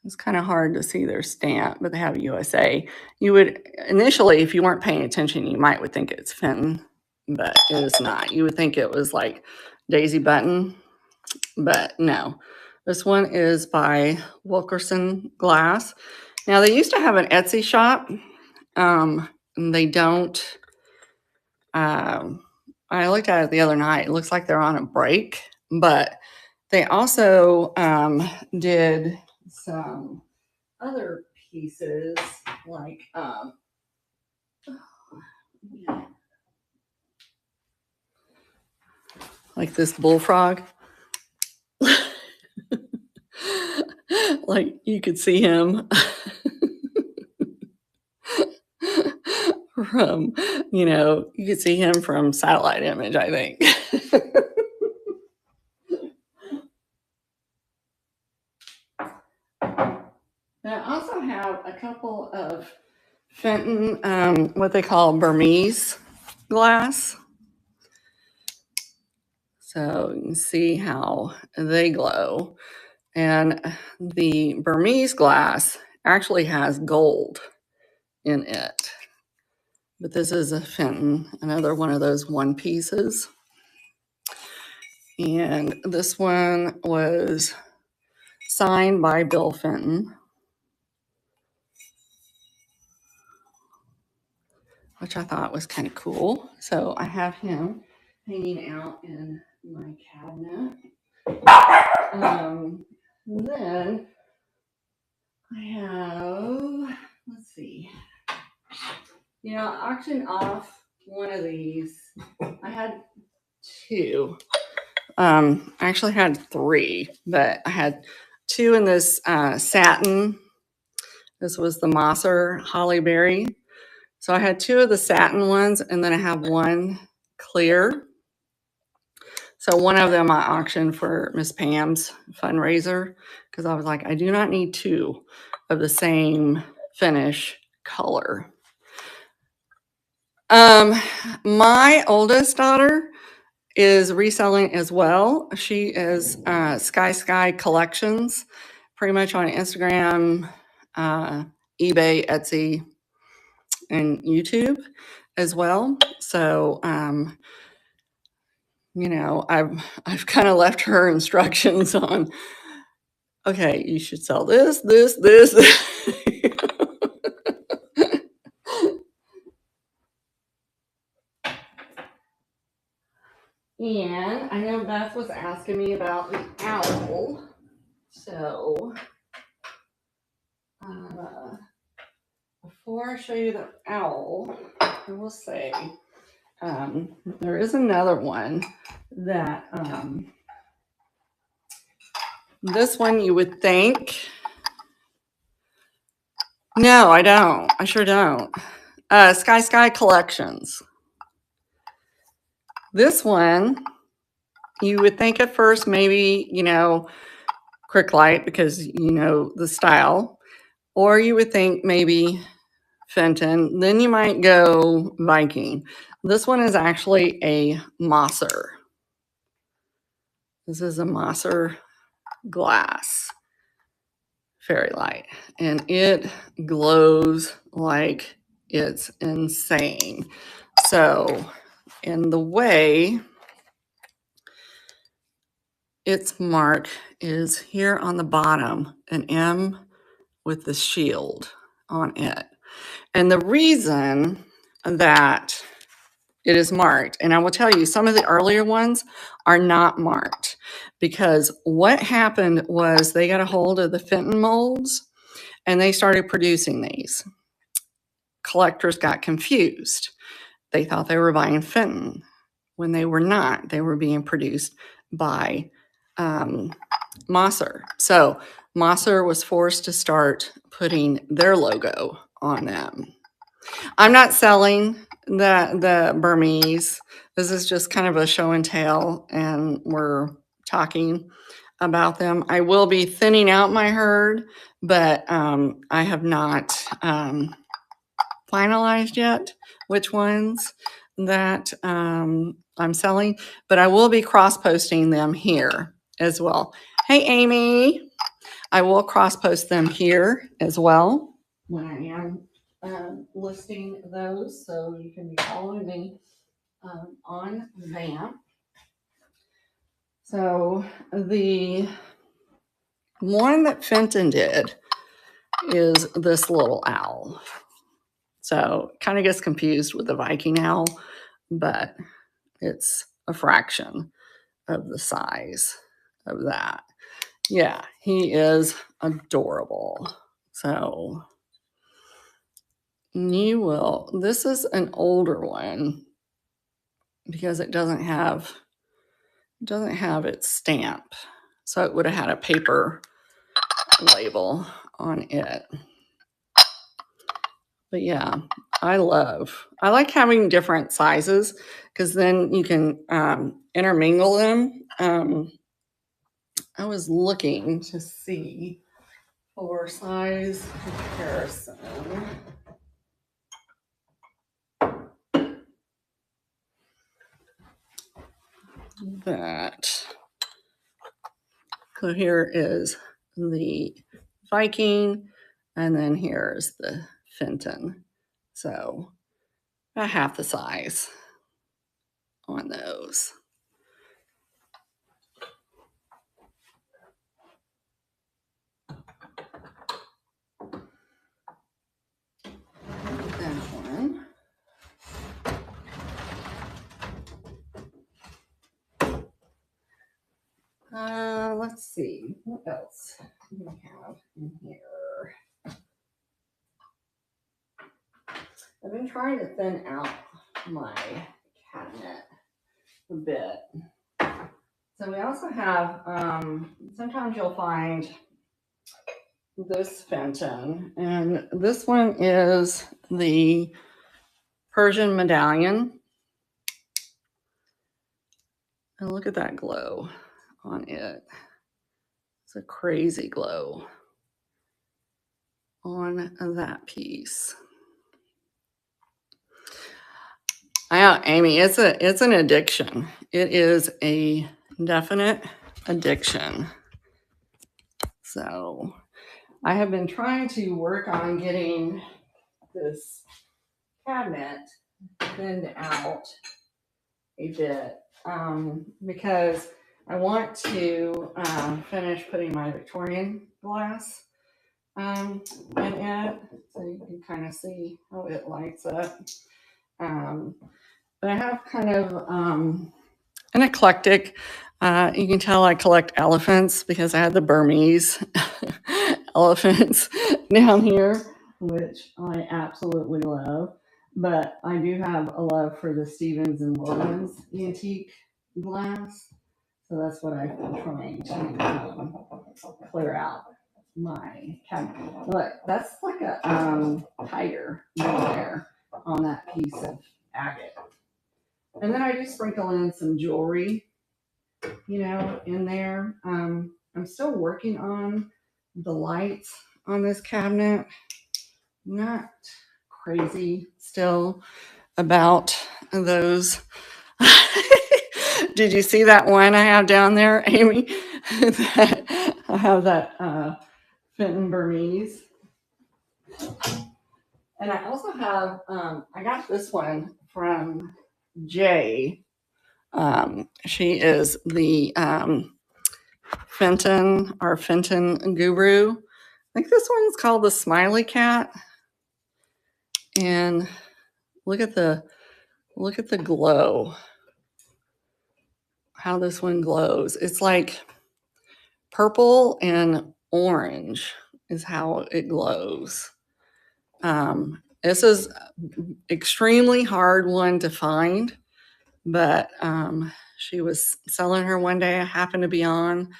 It's kind of hard to see their stamp, but they have USA. You would initially, if you weren't paying attention, you might would think it's Fenton, but it is not. You would think it was like Daisy Button, but no. This one is by Wilkerson Glass. Now, they used to have an Etsy shop. They don't. I looked at it the other night. It looks like they're on a break, but they also did some other pieces like this bullfrog. Like you could see him from, you know, you could see him from satellite image, I think. I also have a couple of Fenton, what they call Burmese glass. So you can see how they glow. And the Burmese glass actually has gold in it. But this is a Fenton, another one of those one pieces. And this one was signed by Bill Fenton, which I thought was kind of cool. So I have him hanging out in my cabinet. Then I have, let's see, you know, I auctioned off one of these. I had two. I actually had three, but I had two in this satin. This was the Mosser Holly Berry. So I had two of the satin ones, and then I have one clear. So one of them I auctioned for Miss Pam's fundraiser because I was like, I do not need two of the same finish color. My oldest daughter is reselling as well. She is Sky Collections, pretty much on Instagram, eBay, Etsy, and YouTube as well. So I've kind of left her instructions on, okay, you should sell this. And I know Beth was asking me about the owl. So before I show you the owl, I will say there is another one that this one you would think. No, I don't. I sure don't. Sky Collections. This one, you would think at first maybe, Cricklight because you know the style, or you would think maybe Fenton. Then you might go Viking. This one is actually a Mosser. This is a Mosser glass fairy light, and it glows like it's insane. So, in the way its mark is here on the bottom, an M with the shield on it. And the reason that it is marked, and I will tell you, some of the earlier ones are not marked because what happened was they got a hold of the Fenton molds and they started producing these. Collectors got confused. They thought they were buying Fenton when they were not. They were being produced by Mosser. So Mosser was forced to start putting their logo on them. I'm not selling the Burmese. This is just kind of a show and tell, and we're talking about them. I will be thinning out my herd, but I have not finalized yet which ones that I'm selling, but I will be cross-posting them here as well. Hey, Amy, I will cross-post them here as well when I am listing those, so you can be following me on Vamp. So the one that Fenton did is this little owl. So kind of gets confused with the Viking owl, but it's a fraction of the size of that. Yeah, he is adorable. So this is an older one because it doesn't have its stamp. So it would have had a paper label on it. But yeah, I like having different sizes because then you can intermingle them. I was looking to see for size comparison. So here is the Viking, and then here's the Fenton. So about half the size on those. That one. Let's see, what else do we have in here? I've been trying to thin out my cabinet a bit. So we also have, sometimes you'll find this Fenton, and this one is the Persian medallion. And look at that glow on it. It's a crazy glow on that piece. Yeah, Amy, it's an addiction. It is a definite addiction. So I have been trying to work on getting this cabinet thinned out a bit because I want to finish putting my Victorian glass in it, so you can kind of see how it lights up. But I have kind of an eclectic. You can tell I collect elephants because I had the Burmese elephants down here, which I absolutely love. But I do have a love for the Stevens and Williams antique glass. So that's what I've been trying to clear out my cabinet. Look, that's like a tiger there on that piece of agate. And then I do sprinkle in some jewelry, in there. I'm still working on the lights on this cabinet. Not crazy still about those. Did you see that one I have down there, Amy? I have that Fenton Burmese. And I also have, I got this one from Jay. She is the Fenton guru. I think this one's called the Smiley Cat. And look at the glow. How this one glows. It's like purple and orange is how it glows. This is extremely hard one to find, but she was selling her one day. I happened to be on,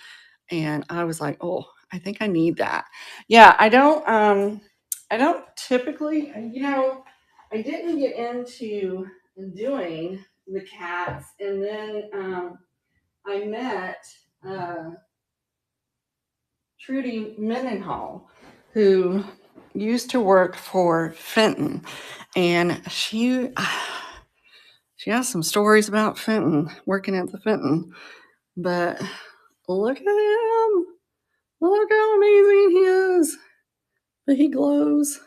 and I was like, oh, I think I need that. Yeah, I don't typically, I didn't get into doing the cats, and then I met Trudy Mendenhall, who used to work for Fenton, and she has some stories about Fenton, working at the Fenton. But look at him. Look how amazing he is. But he glows.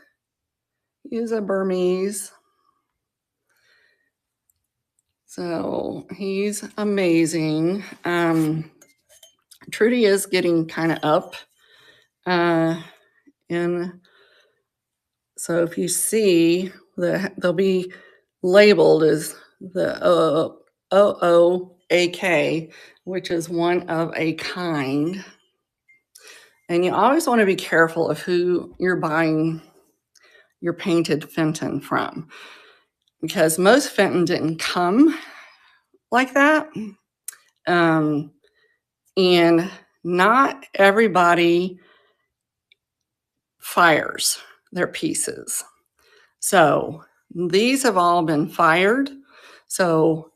He is a Burmese. So he's amazing. Trudy is getting kind of up. And so if you see, they'll be labeled as the OOAK, which is one of a kind. And you always want to be careful of who you're buying your painted Fenton from, because most Fenton didn't come like that. And not everybody fires their pieces. So these have all been fired. So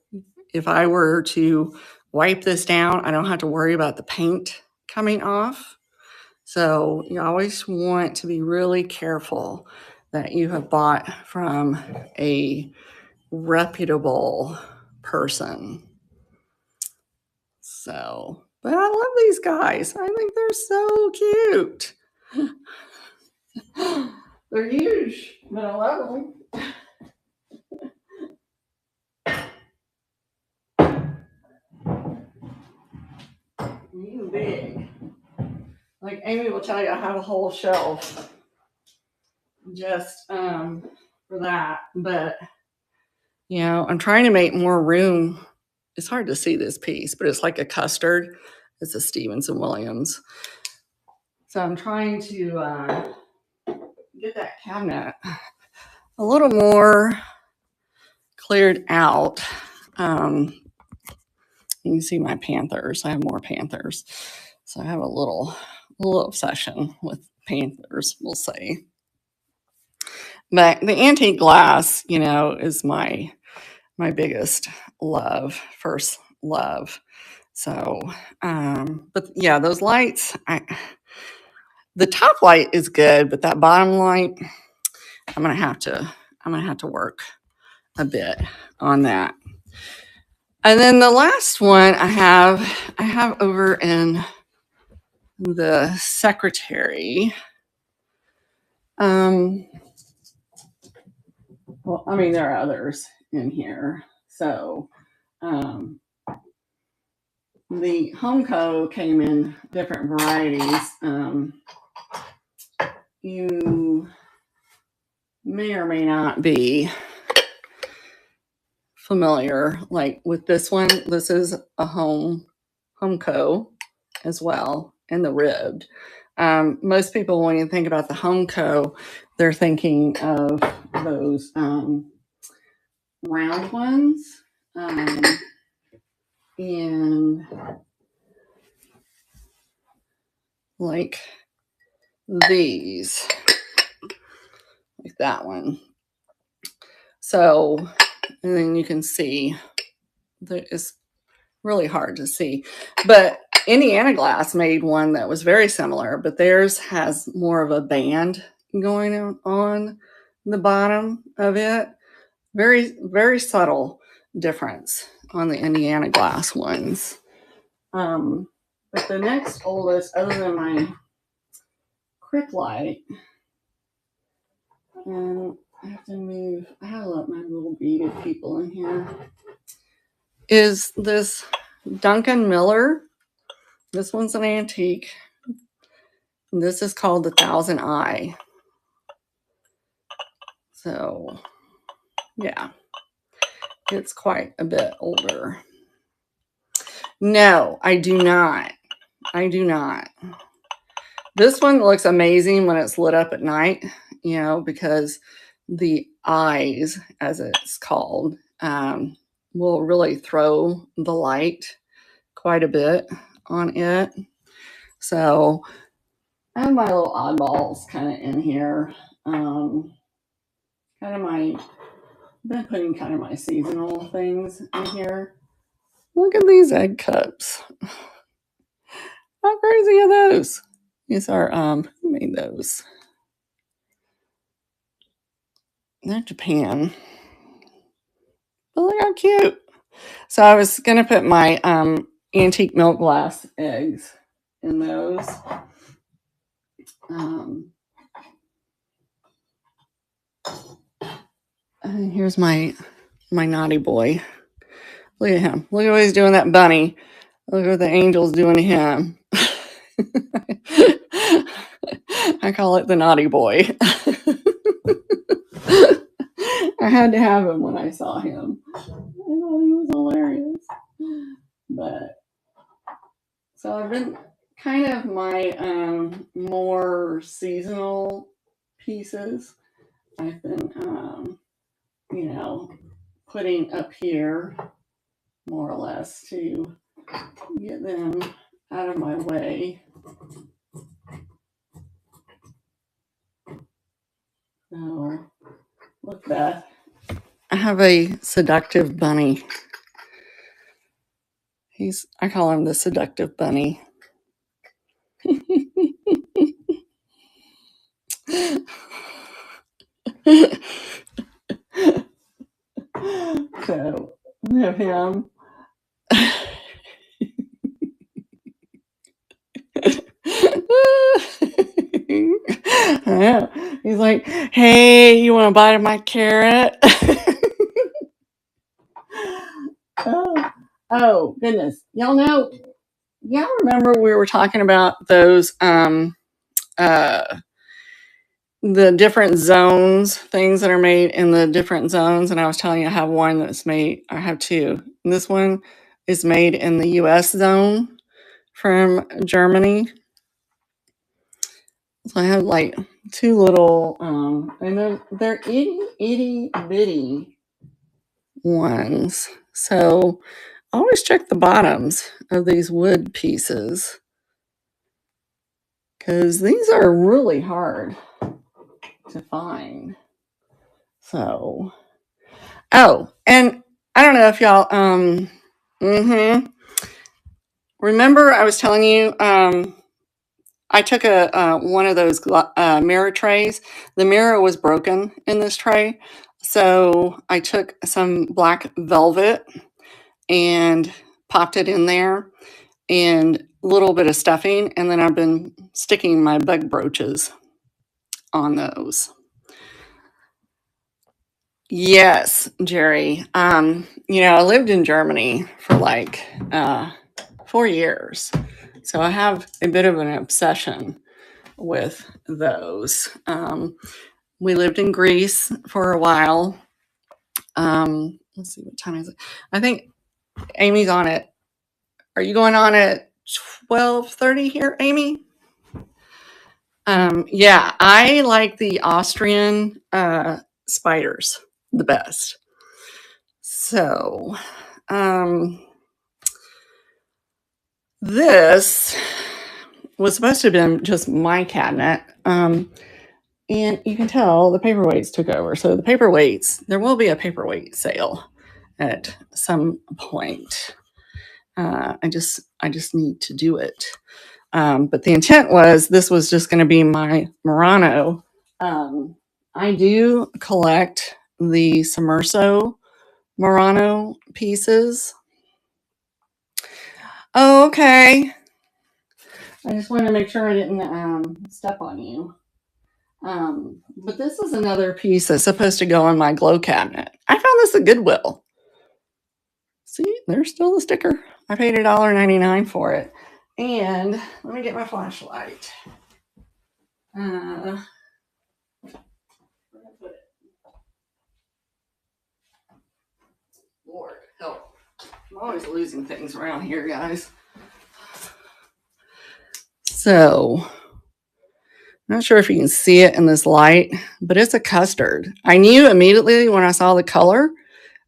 if I were to wipe this down, I don't have to worry about the paint coming off. So you always want to be really careful that you have bought from a reputable person. So, but I love these guys. I think they're so cute. They're huge, but I love them. Even big. Like Amy will tell you, I have a whole shelf just for that. But I'm trying to make more room. It's hard to see this piece, but it's like a custard. It's a Stevens and Williams. So I'm trying to get that cabinet a little more cleared out. You can see my panthers. I have more panthers. So I have a little obsession with panthers, we'll say. But the antique glass, is my biggest love. First love. So, but yeah, those lights, the top light is good, but that bottom light, I'm gonna have to work a bit on that. And then the last one I have over in the secretary. Well, I mean, there are others in here. So, the Homeco came in different varieties. You may or may not be familiar, like with this one. This is a Homeco as well, and the ribbed. Most people, when you think about the Homeco, they're thinking of those round ones, and like these, like that one. So, and then you can see that it's really hard to see, but Indiana Glass made one that was very similar, but theirs has more of a band going on the bottom of it. Very, very subtle difference on the Indiana Glass ones. But the next oldest, other than my Crick Light, and I have to move, I have to let my little beaded people in here, is this Duncan Miller. This one's an antique. This is called the Thousand Eye. So, yeah, it's quite a bit older. No, I do not. I do not. This one looks amazing when it's lit up at night, you know, because the eyes, as it's called, will really throw the light quite a bit on it. So I have my little oddballs kind of in here. I've been putting kind of my seasonal things in here. Look at these egg cups. How crazy are those? These are, who made those? They're Japan. But look how cute. So I was going to put my antique milk glass eggs in those. And here's my naughty boy. Look at him. Look at what he's doing, that bunny. Look what the angel's doing to him. I call it the naughty boy. I had to have him when I saw him. I thought he was hilarious. But so I've been kind of my more seasonal pieces. I've been, putting up here more or less to get them out of my way. So, look, Beth. I have a seductive bunny. I call him the seductive bunny. So, we have him. He's like, hey, you want a bite of my carrot? Oh, goodness. Y'all remember we were talking about those, the different zones, things that are made in the different zones. And I was telling you I have one that's made, I have two. And this one is made in the US zone from Germany. So I have like two little, and they're itty bitty ones. So always check the bottoms of these wood pieces, because these are really hard to find. So, oh, and I don't know if y'all Mm-hmm. Remember, I was telling you, I took one of those mirror trays. The mirror was broken in this tray, so I took some black velvet and popped it in there, and a little bit of stuffing, and then I've been sticking my bug brooches on those. Yes, Jerry. I lived in Germany for like 4 years. So I have a bit of an obsession with those. We lived in Greece for a while. Let's see, what time is it? I think Amy's on it. Are you going on at 12:30 here, Amy? Yeah, I like the Austrian spiders the best. So, this was supposed to have been just my cabinet. And you can tell the paperweights took over. So the paperweights, there will be a paperweight sale at some point. I just need to do it. But the intent was this was just going to be my Murano. I do collect the Sommerso Murano pieces. Oh, okay. I just wanted to make sure I didn't step on you. But this is another piece that's supposed to go on my glow cabinet. I found this at Goodwill. See, there's still the sticker. I paid $1.99 for it. And let me get my flashlight. Where did I put it? Lord, help. I'm always losing things around here, guys. So, I'm not sure if you can see it in this light, but it's a custard. I knew immediately when I saw the color,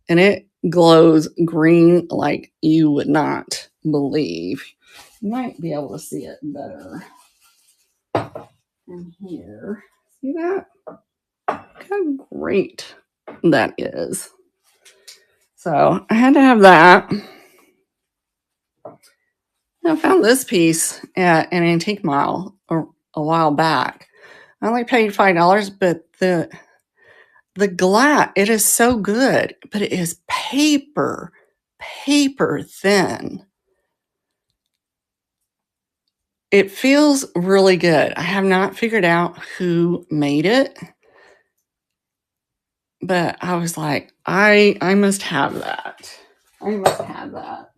and it glows green like you would not believe. You might be able to see it better in here. See that? Look how great that is. So I had to have that. I found this piece at an antique mall a while back. I only paid $5, but the glass, it is so good, but it is paper thin. It feels really good. I have not figured out who made it, but I was like, I must have that. I must have that.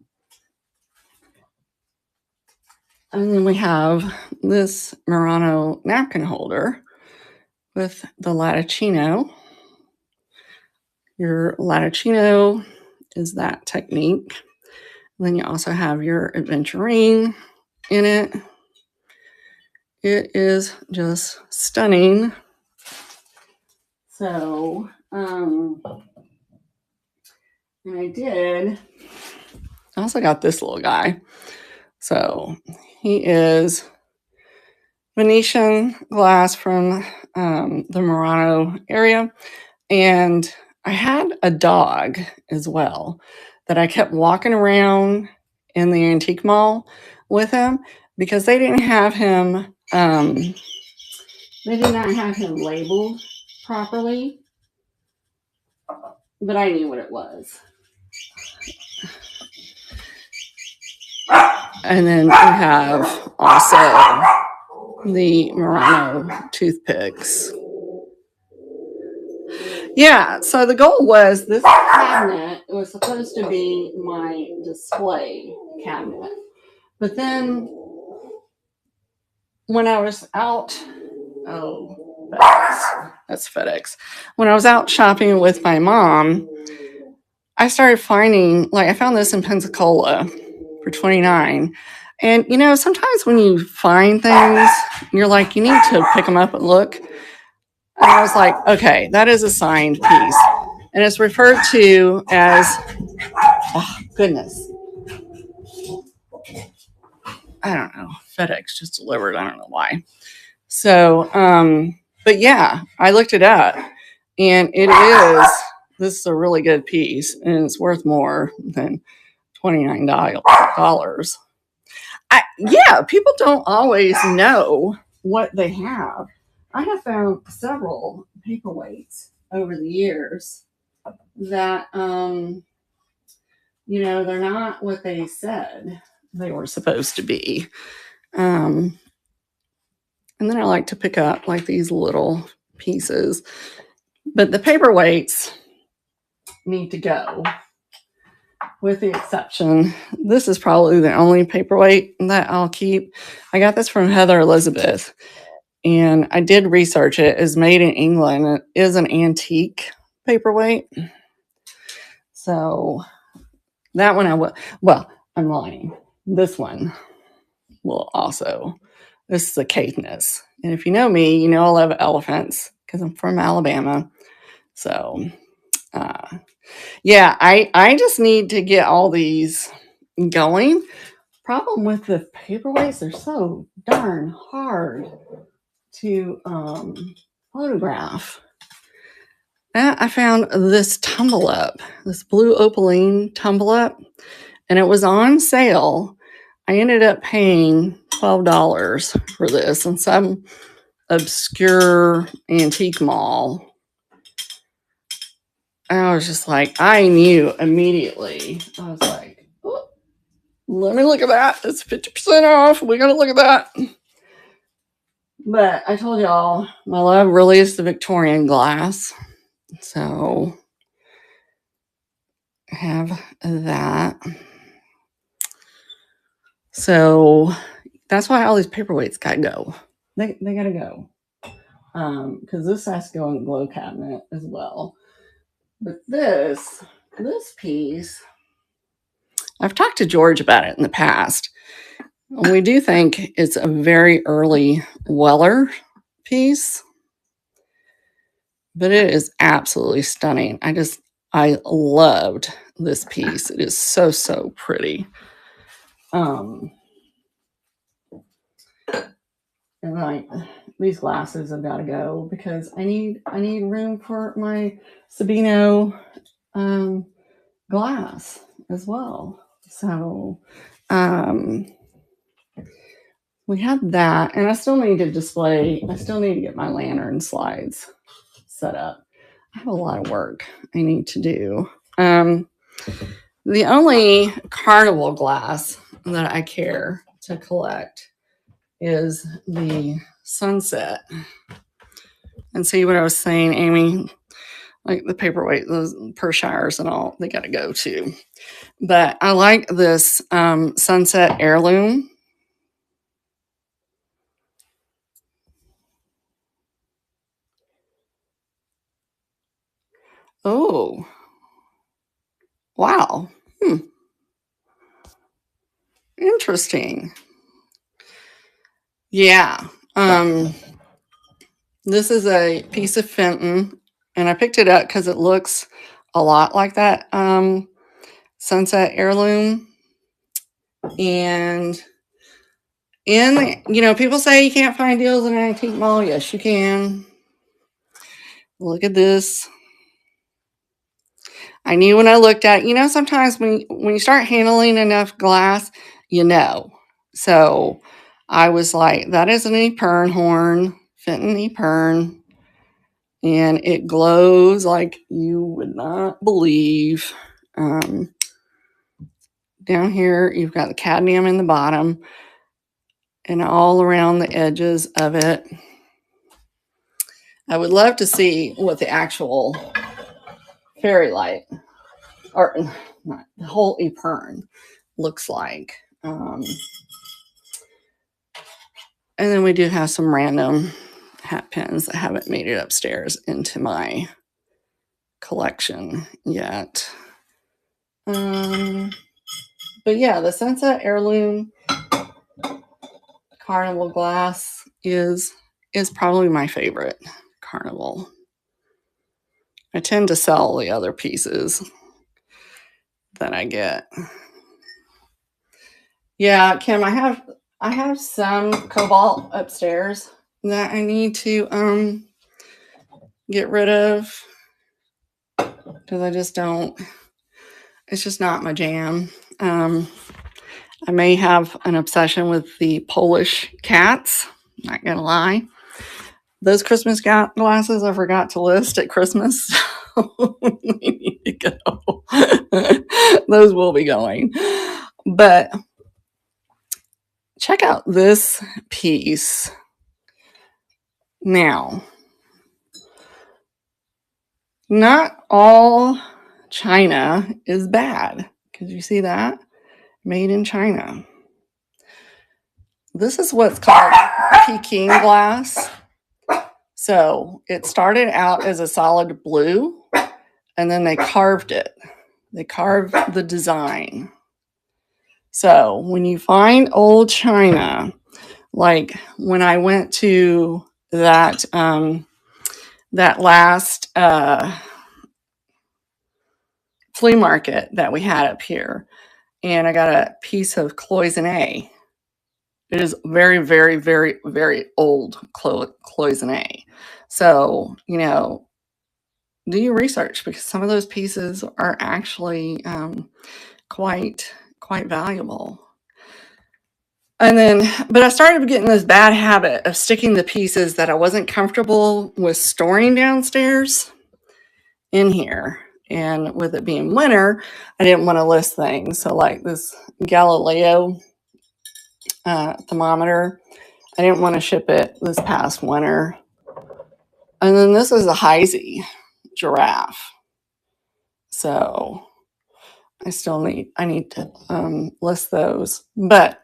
And then we have this Murano napkin holder with the Latticino. Your Latticino is that technique. And then you also have your Aventurine in it. It is just stunning. So, and I also got this little guy. So he is Venetian glass from the Murano area. And I had a dog as well that I kept walking around in the antique mall with him because they didn't have him, they did not have him labeled properly, but I knew what it was. And then we have also the Murano toothpicks. Yeah, so the goal was this cabinet was supposed to be my display cabinet. But then when I was out, that's FedEx. When I was out shopping with my mom, I started finding, I found this in Pensacola for $29. And, sometimes when you find things, you're like, you need to pick them up and look. And I was like, okay, that is a signed piece. And it's referred to as, oh, goodness. I don't know. FedEx just delivered. I don't know why. So, but yeah, I looked it up. And this is a really good piece. And it's worth more than $29. Yeah, people don't always know what they have. I have found several paperweights over the years that they're not what they said they were supposed to be. And then I like to pick up like these little pieces. But the paperweights need to go, with the exception. This is probably the only paperweight that I'll keep. I got this from Heather Elizabeth, and I did research it. It's made in England. It is an antique paperweight. So that one I'm lying. This one will also. This is a Caithness. And if you know me, you know I love elephants because I'm from Alabama. So, yeah, I just need to get all these going. Problem with the paperweights, they're so darn hard to photograph. I found this tumble up, this blue opaline tumble up, and it was on sale. I ended up paying $12 for this in some obscure antique mall. And I was just like, I knew immediately. I was like, oh, let me look at that. It's 50% off. We got to look at that. But I told y'all, my love really is the Victorian glass. So I have that. So that's why all these paperweights got to go. They got to go. Because this has to go in the glow cabinet as well. But this piece, I've talked to George about it in the past. We do think it's a very early Weller piece, but it is absolutely stunning. I loved this piece. It is so, so pretty. And like these glasses have got to go because I need room for my Sabino glass as well. So we have that, and I still need to get my lantern slides set up. I have a lot of work I need to do. The only carnival glass that I care to collect is the Sunset. And see what I was saying, Amy? Like the paperweight, those Pershires and all, they got to go too. But I like this Sunset Heirloom. Oh, wow. Interesting. Yeah. This is a piece of Fenton, and I picked it up because it looks a lot like that Sunset Heirloom. And people say you can't find deals in an antique mall. Yes, you can. Look at this. I knew when I looked at, sometimes when you start handling enough glass, So I was like, that is an Epergne horn, Fenton Epergne. And it glows like you would not believe. Down here, you've got the cadmium in the bottom and all around the edges of it. I would love to see what the actual fairy light, or not, the whole Epergne looks like. And then we do have some random hat pins that haven't made it upstairs into my collection yet. But yeah, the Sunset Heirloom Carnival glass is probably my favorite Carnival. I tend to sell the other pieces that I get. Yeah, Kim, I have some cobalt upstairs that I need to get rid of because I just don't. It's just not my jam. I may have an obsession with the Polish cats, not gonna lie. Those Christmas glasses I forgot to list at Christmas. They need to go. Those will be going. But check out this piece. Now, not all China is bad. Could you see that? Made in China. This is what's called Peking glass. So it started out as a solid blue, and then they carved it. They carved the design. So when you find old china, like when I went to that that last flea market that we had up here, and I got a piece of cloisonne. It is very, very, very, very old cloisonne. So, do your research, because some of those pieces are actually quite valuable. And then, but I started getting this bad habit of sticking the pieces that I wasn't comfortable with storing downstairs in here. And with it being winter, I didn't want to list things. So like this Galileo thermometer, I didn't want to ship it this past winter. And then this is a Heisey giraffe. So I need to list those. But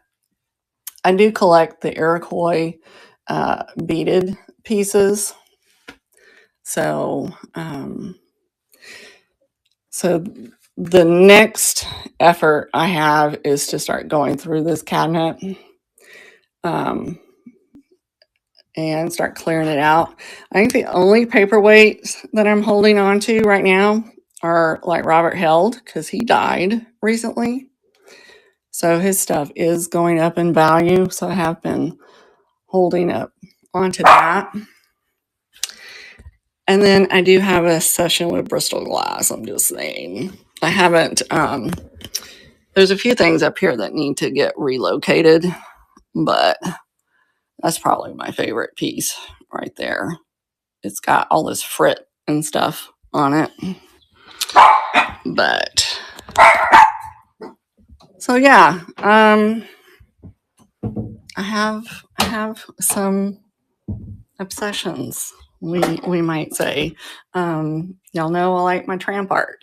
I do collect the Iroquois beaded pieces. So, so the next effort I have is to start going through this cabinet and start clearing it out. I think the only paperweights that I'm holding on to right now are like Robert Held, because he died recently. So his stuff is going up in value. So I have been holding up onto that. And then I do have a session with Bristol Glass. I'm just saying. I haven't, there's a few things up here that need to get relocated, but that's probably my favorite piece right there. It's got all this frit and stuff on it. But, so yeah, I have some obsessions, we might say. Y'all know I like my tramp art.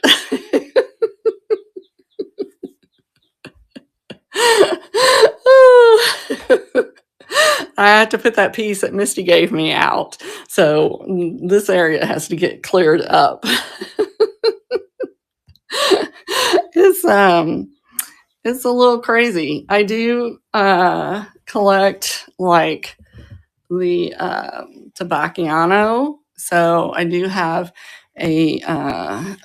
I had to put that piece that Misty gave me out. So this area has to get cleared up. It's a little crazy. I do collect like the Tabacchiano. So I do have a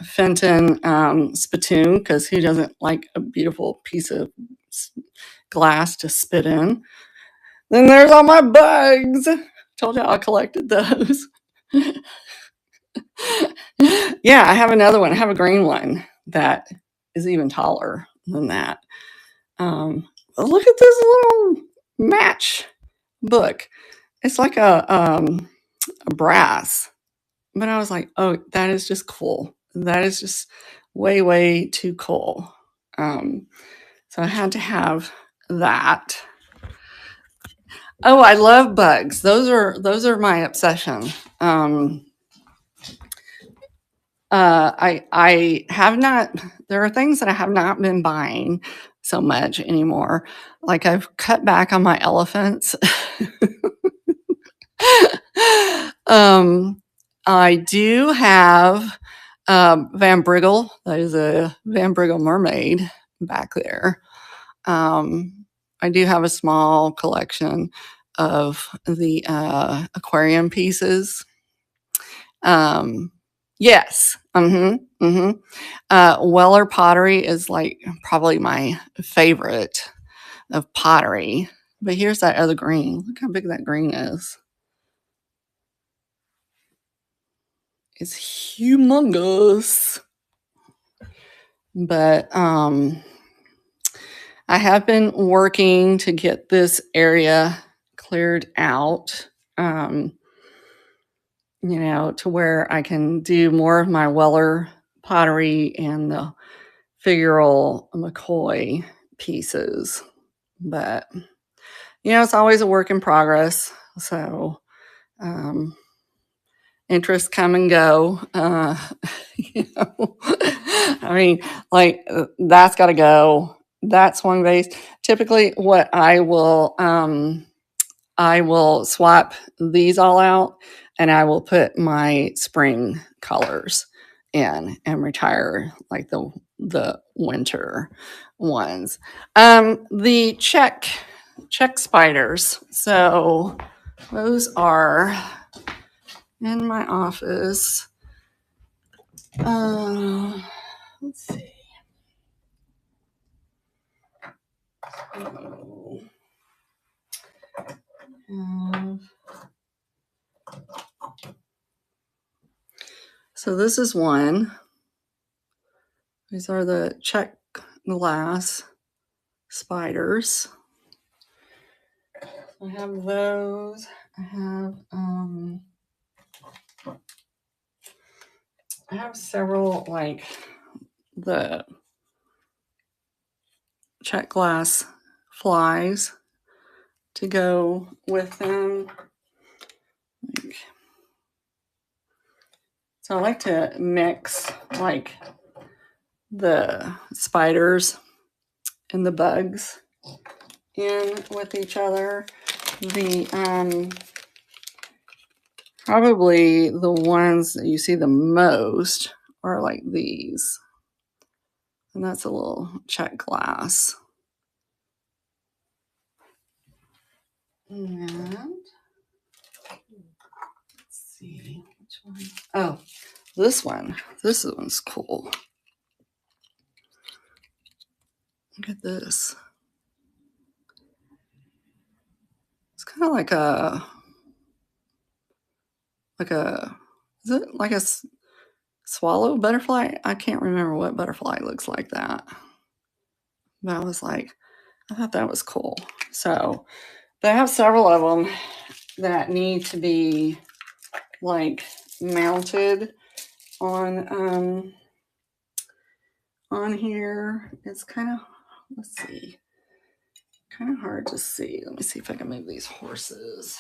Fenton spittoon, because who doesn't like a beautiful piece of glass to spit in? Then there's all my bugs. Told you I collected those. Yeah, I have another one. I have a green one that is even taller than that. Look at this little match book. It's like a brass. But I was like, oh, that is just cool. That is just way, way too cool. So I had to have that. Oh, I love bugs. Those are my obsession. I have not. There are things that I have not been buying so much anymore. Like I've cut back on my elephants. I do have Van Briggle. That is a Van Briggle mermaid back there. I do have a small collection of the aquarium pieces. Yes. Weller pottery is like probably my favorite of pottery. But here's that other green. Look how big that green is. It's humongous. But I have been working to get this area cleared out, you know, to where I can do more of my Weller pottery and the figural McCoy pieces. But, you know, it's always a work in progress. So, um, interests come and go. You know, I mean, like that's got to go. That's one base. Typically, what I will swap these all out, and I will put my spring colors in and retire like the winter ones. The check spiders. So those are in my office. Let's see. So this is one. These are the check glass spiders. I have those. I have several like the check glass flies to go with them. So I like to mix like the spiders and the bugs in with each other. The probably the ones that you see the most are like these. And that's a little check glass. And let's see which one. Oh, this one. This one's cool. Look at this. It's kind of like is it like a swallow butterfly? I can't remember what butterfly looks like that. But I was like, I thought that was cool. So they have several of them that need to be like mounted on here. It's kind of, let's see, kind of hard to see. Let me see if I can move these horses.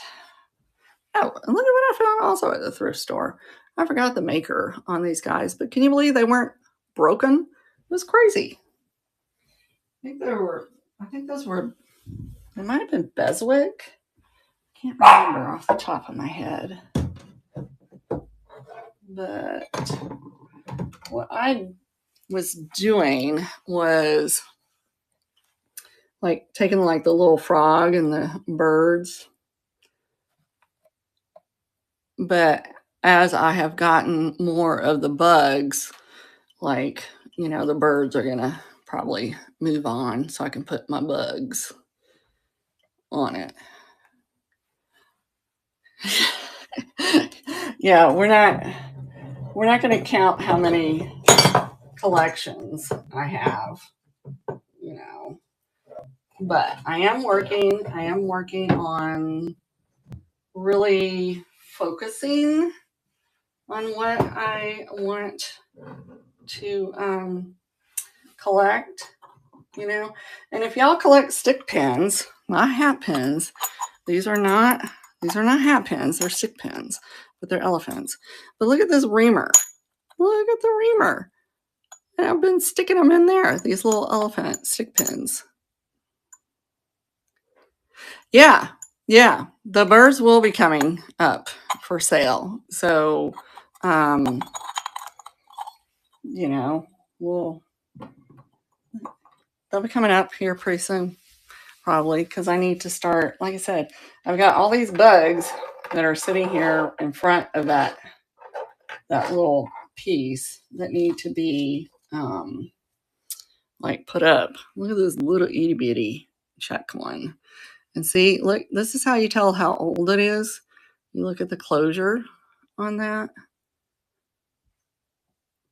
Oh, and look at what I found also at the thrift store. I forgot the maker on these guys, but can you believe they weren't broken? It was crazy. I think those were, they might have been Beswick. Can't remember off the top of my head. But what I was doing was like taking like the little frog and the birds. But as I have gotten more of the bugs, like, you know, the birds are going to probably move on so I can put my bugs on it. Yeah, we're not going to count how many collections I have, you know. But I am working on really focusing on what I want to collect, you know. And if y'all collect stick pins, not hat pins, these are not hat pins, they're stick pins, but they're elephants. But look at this reamer. Look at the reamer. And I've been sticking them in there, these little elephant stick pins. Yeah, yeah. The birds will be coming up for sale. So, you know, they'll be coming up here pretty soon, probably, because I need to start. Like I said, I've got all these bugs that are sitting here in front of that little piece that need to be like put up. Look at this little itty bitty check one. And see, look, this is how you tell how old it is. You look at the closure on that.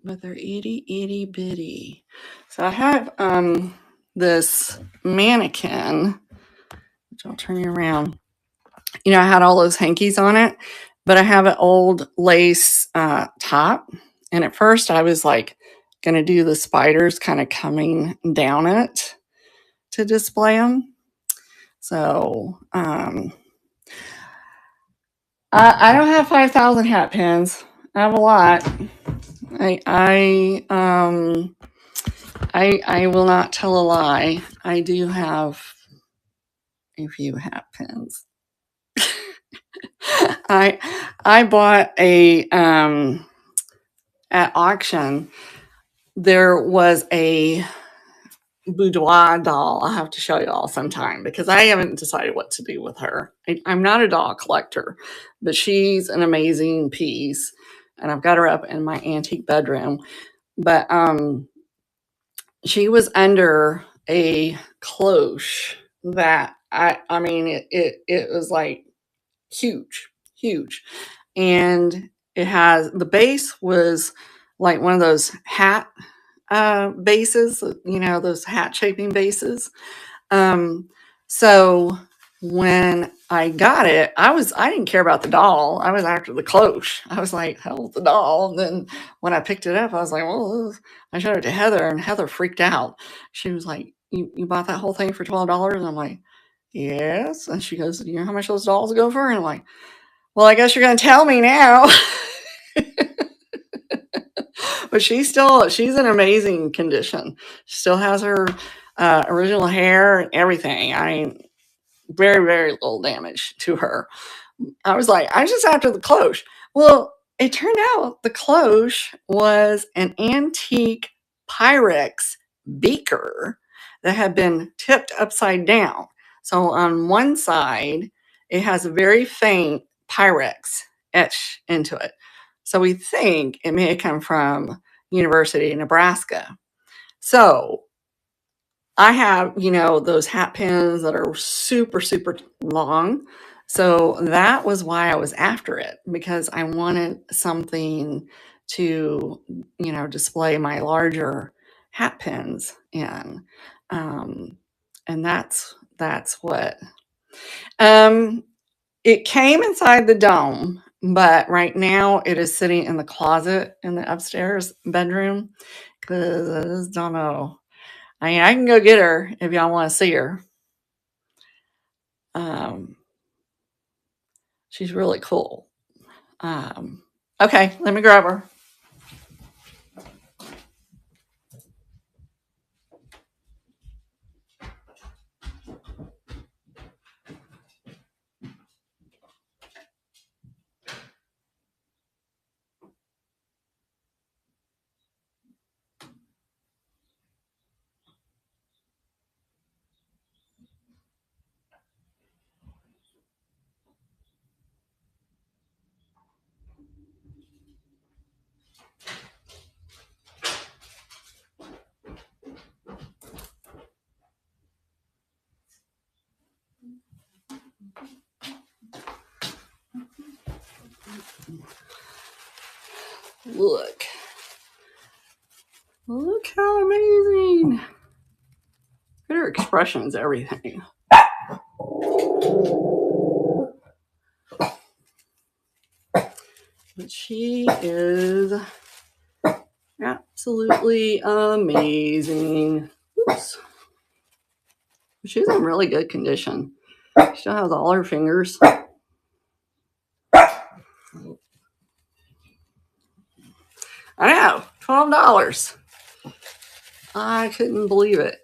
But they're itty bitty. So I have this mannequin, which I'll turn you around. You know, I had all those hankies on it, but I have an old lace top. And at first I was like going to do the spiders kind of coming down it to display them. So I don't have 5,000 hat pins. I have a lot. I will not tell a lie. I do have a few hat pins. I bought a at auction. There was a boudoir doll. I'll have to show you all sometime because I haven't decided what to do with her. I'm not a doll collector, but she's an amazing piece, and I've got her up in my antique bedroom. But she was under a cloche that I mean it was like huge, and it has the base was like one of those hat bases, you know, those hat shaping bases. So when I got it, I didn't care about the doll. I was after the cloche. I was like, hell with the doll. And then when I picked it up, I was like, well, I showed it to Heather, and Heather freaked out. She was like, you bought that whole thing for $12? And I'm like, yes. And she goes, you know how much those dolls go for? And I'm like, well, I guess you're going to tell me now. But she's in amazing condition. She still has her original hair and everything. I mean, very, very little damage to her. I was like, I just after the cloche. Well, it turned out the cloche was an antique Pyrex beaker that had been tipped upside down. So on one side, it has a very faint Pyrex etched into it. So we think it may have come from University of Nebraska. So I have, you know, those hat pins that are super, super long. So that was why I was after it, because I wanted something to, you know, display my larger hat pins in. And that's what it came inside the dome, but right now it is sitting in the closet in the upstairs bedroom because I just don't know. I mean, I can go get her if y'all want to see her. She's really cool. Okay, let me grab her. Look how amazing. Her expressions, everything. But she is absolutely amazing. Oops. She's in really good condition. She still has all her fingers. I know, $12. I couldn't believe it.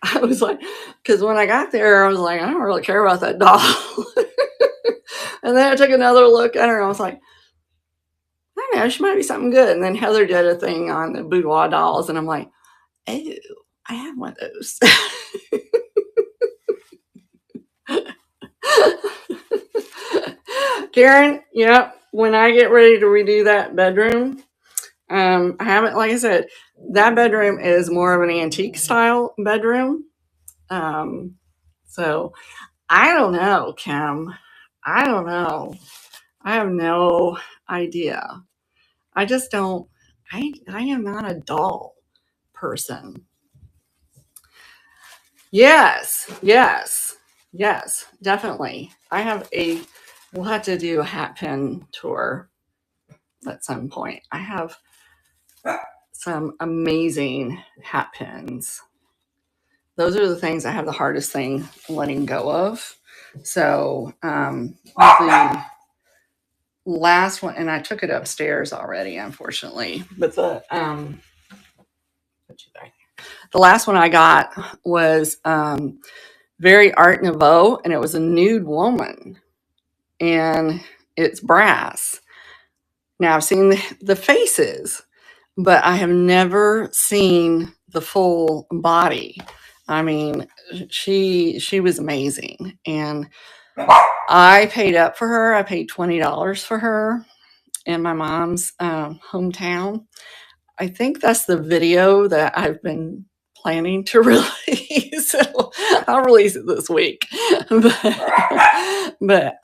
I was like, because when I got there, I was like, I don't really care about that doll. And then I took another look at her and I was like, I don't know, she might be something good. And then Heather did a thing on the boudoir dolls, and I'm like, oh, I have one of those. Karen, yep, when I get ready to redo that bedroom, I haven't, like I said, that bedroom is more of an antique style bedroom. So I don't know, Kim. I don't know. I have no idea. I just don't, I am not a doll person. Yes, yes, yes, definitely. We'll have to do a hat pin tour at some point. I have some amazing hat pins. Those are the things I have the hardest thing letting go of. So, the last one, and I took it upstairs already, unfortunately, but the last one I got was, very Art Nouveau, and it was a nude woman, and it's brass. Now I've seen the faces, but I have never seen the full body. I mean, she was amazing, and I paid up for her. I paid $20 for her in my mom's hometown. I think that's the video that I've been planning to release. I'll release it this week, but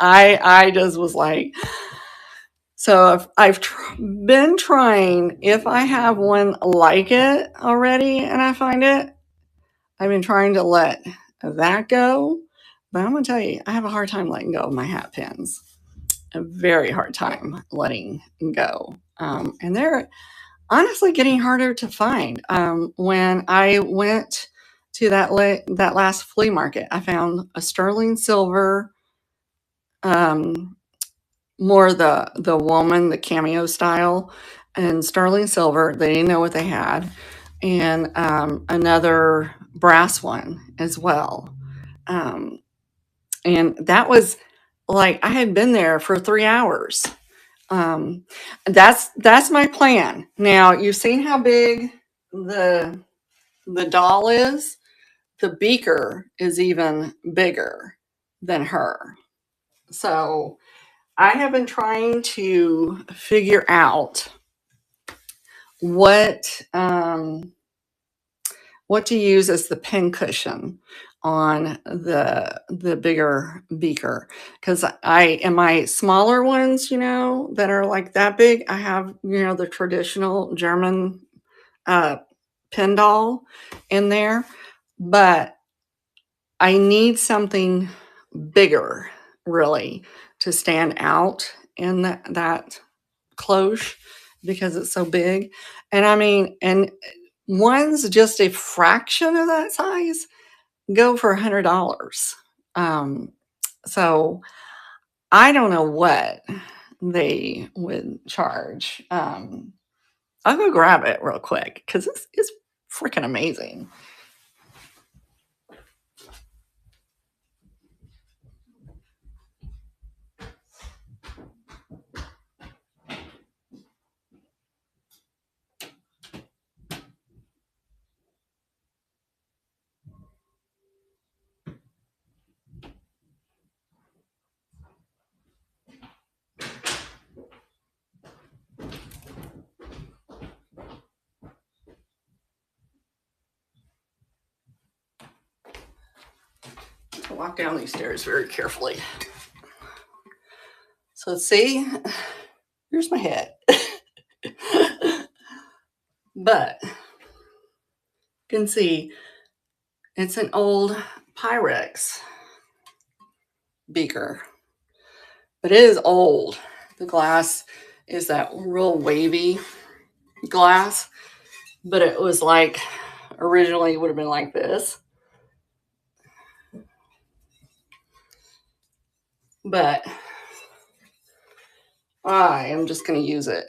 I just was like, so I've been trying. If I have one like it already and I find it, I've been trying to let that go. But I'm gonna tell you, I have a hard time letting go of my hat pins. A very hard time letting go, and they're honestly getting harder to find. When I went to that last flea market, I found a sterling silver, um, more the woman, the cameo style, and sterling silver. They didn't know what they had, and another brass one as well. Um, and that was like I had been there for 3 hours. Um, that's my plan. Now you've seen how big the the doll is. The beaker is even bigger than her. So I have been trying to figure out what what to use as the pin cushion on the bigger beaker, because I in my smaller ones, that are like that big, I have the traditional German uh, pin doll in there, but I need something bigger, really, to stand out in that cloche because it's so big. And I mean, and one's just a fraction of that size go for $100. Um, so I don't know what they would charge. I'll go grab it real quick because it's freaking amazing. To walk down these stairs very carefully. So see, here's my head. But you can see it's an old Pyrex beaker, but it is old. The glass is that real wavy glass, but it was like originally it would have been like this. But I am just going to use it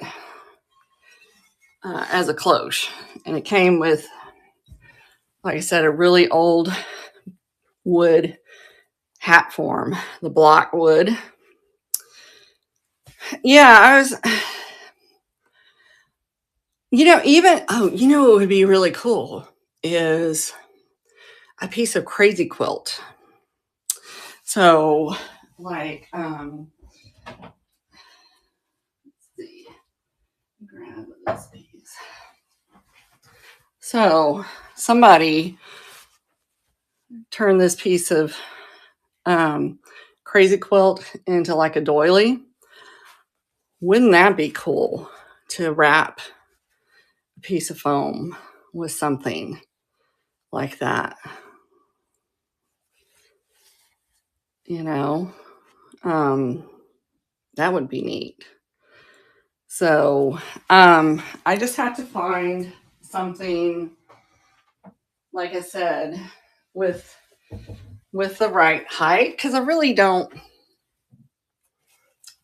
as a cloche. And it came with, like I said, a really old wood hat form, the block wood. Yeah, I was, what would be really cool is a piece of crazy quilt. So, like, let's see, grab this piece. So, somebody turned this piece of crazy quilt into like a doily. Wouldn't that be cool to wrap a piece of foam with something like that? you know, that would be neat. So, I just have to find something, like I said, with the right height, because I really don't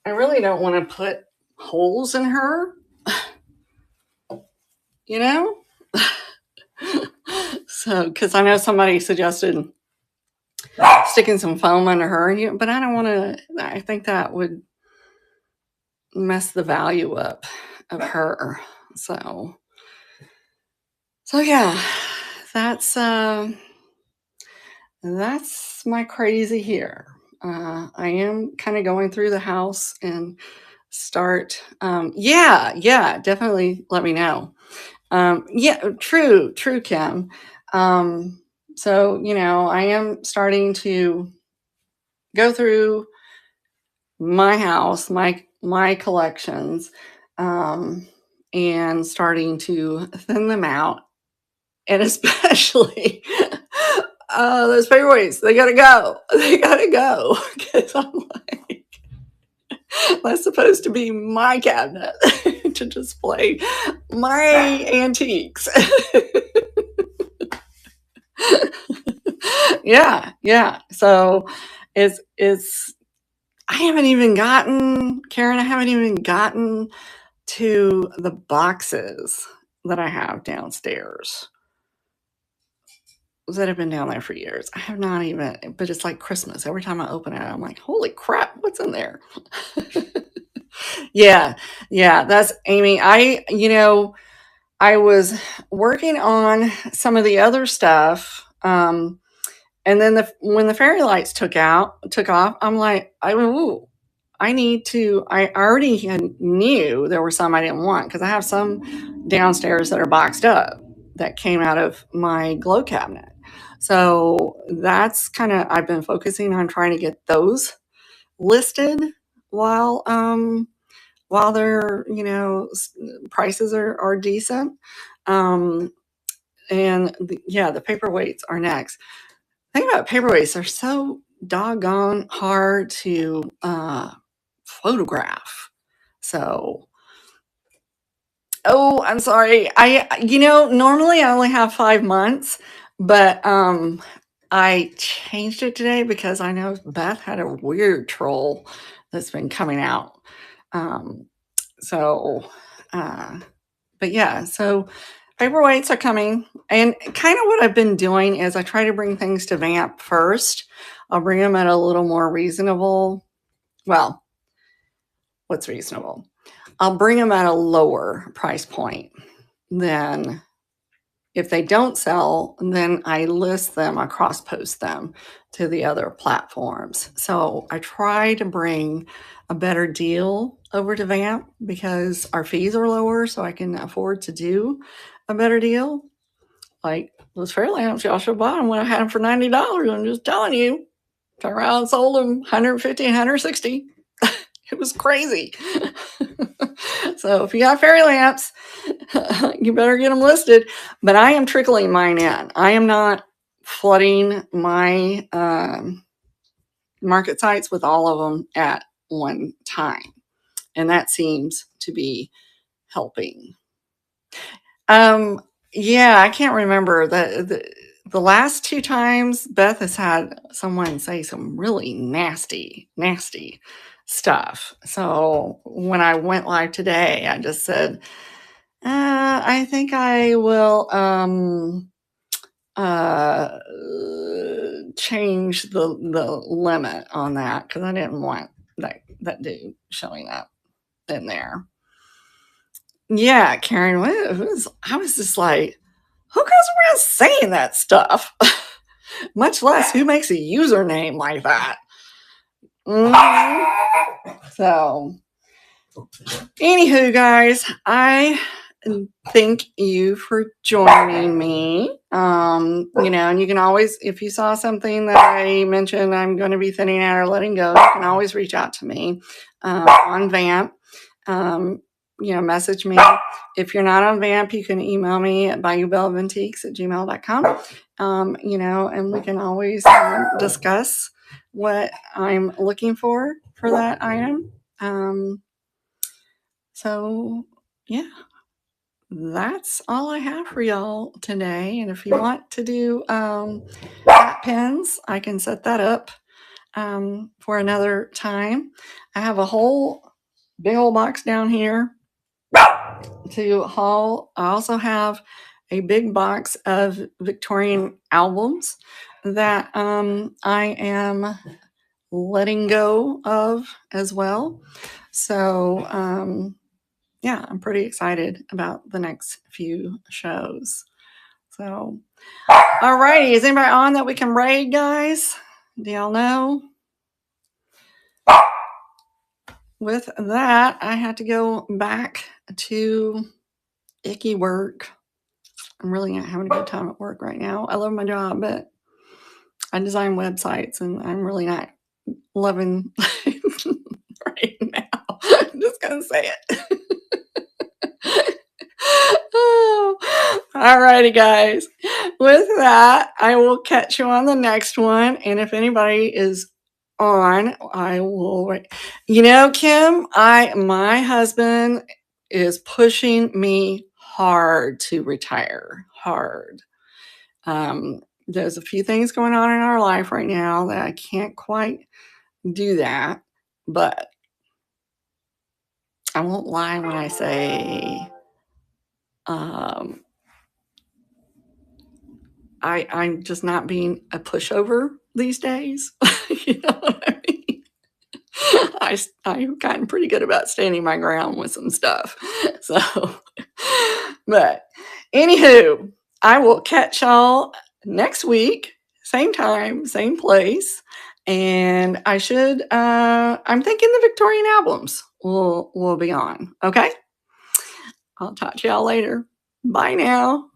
want to put holes in her, you know? So, because I know somebody suggested sticking some foam under her, but I don't want to, I think that would mess the value up of her. So yeah, that's my crazy here. I am kind of going through the house and start. Yeah, definitely let me know. Yeah, true, Kim. So, I am starting to go through my house, my collections, um, and starting to thin them out, and especially those paperweights. They gotta go. They gotta go, because I'm like, that's supposed to be my cabinet to display my antiques. Yeah. So it's I haven't even gotten, Karen, I haven't even gotten to the boxes that I have downstairs that have been down there for years. I have not even, but it's like Christmas. Every time I open it, I'm like, holy crap, what's in there? Yeah, that's Amy. I was working on some of the other stuff. And then when the fairy lights took off, I'm like, I already knew there were some I didn't want, because I have some downstairs that are boxed up that came out of my glow cabinet. So that's I've been focusing on trying to get those listed while, they're, prices are decent. Um, and the paperweights are next. The thing about paperweights, they're so doggone hard to photograph. So, I'm sorry. Normally I only have 5 months, but I changed it today because I know Beth had a weird troll that's been coming out. Um, so, but yeah, so paperweights are coming. And kind of what I've been doing is I try to bring things to Vamp first. I'll bring them at a little more reasonable. Well, what's reasonable? I'll bring them at a lower price point than, if they don't sell, then I list them, I cross post them to the other platforms. So I try to bring a better deal over to Vamp because our fees are lower, so I can afford to do a better deal. Like those fairy lamps, y'all should buy them when I had them for $90. I'm just telling you. Turn around and sold them 150, 160. It was crazy. So if you got fairy lamps, you better get them listed. But I am trickling mine in. I am not flooding my market sites with all of them at one time. And that seems to be helping. Yeah, I can't remember the last 2 times Beth has had someone say some really nasty stuff. So when I went live today, I just said, I think I will change the limit on that, because I didn't want that dude showing up in there. Yeah, Karen, I was just like, who goes around saying that stuff? Much less who makes a username like that. So, anywho, guys, I thank you for joining me. And you can always, if you saw something that I mentioned I'm going to be thinning out or letting go, you can always reach out to me on Vamp. Message me. If you're not on Vamp, you can email me at bayoubellavantiques@gmail.com. And we can always discuss what I'm looking for that item. So yeah, that's all I have for y'all today. And if you want to do hat pins, I can set that up for another time. I have a whole big old box down here to haul. I also have a big box of Victorian albums that I am letting go of as well. So yeah, I'm pretty excited about the next few shows. So, all righty, is anybody on that we can raid, guys? Do y'all know? With that, I had to go back to icky work. I'm really not having a good time at work right now. I love my job, but I design websites and I'm really not loving right now. I'm just gonna say it. Oh, all righty, guys. With that, I will catch you on the next one. And if anybody is on, I will. You know, Kim, my husband is pushing me hard to retire. Hard. There's a few things going on in our life right now that I can't quite do that, but I won't lie when I say I'm just not being a pushover these days. You know what I mean? I've gotten pretty good about standing my ground with some stuff. So, but anywho, I will catch y'all next week, same time, same place. And I'm thinking the Victorian albums will be on. Okay. I'll talk to y'all later. Bye now.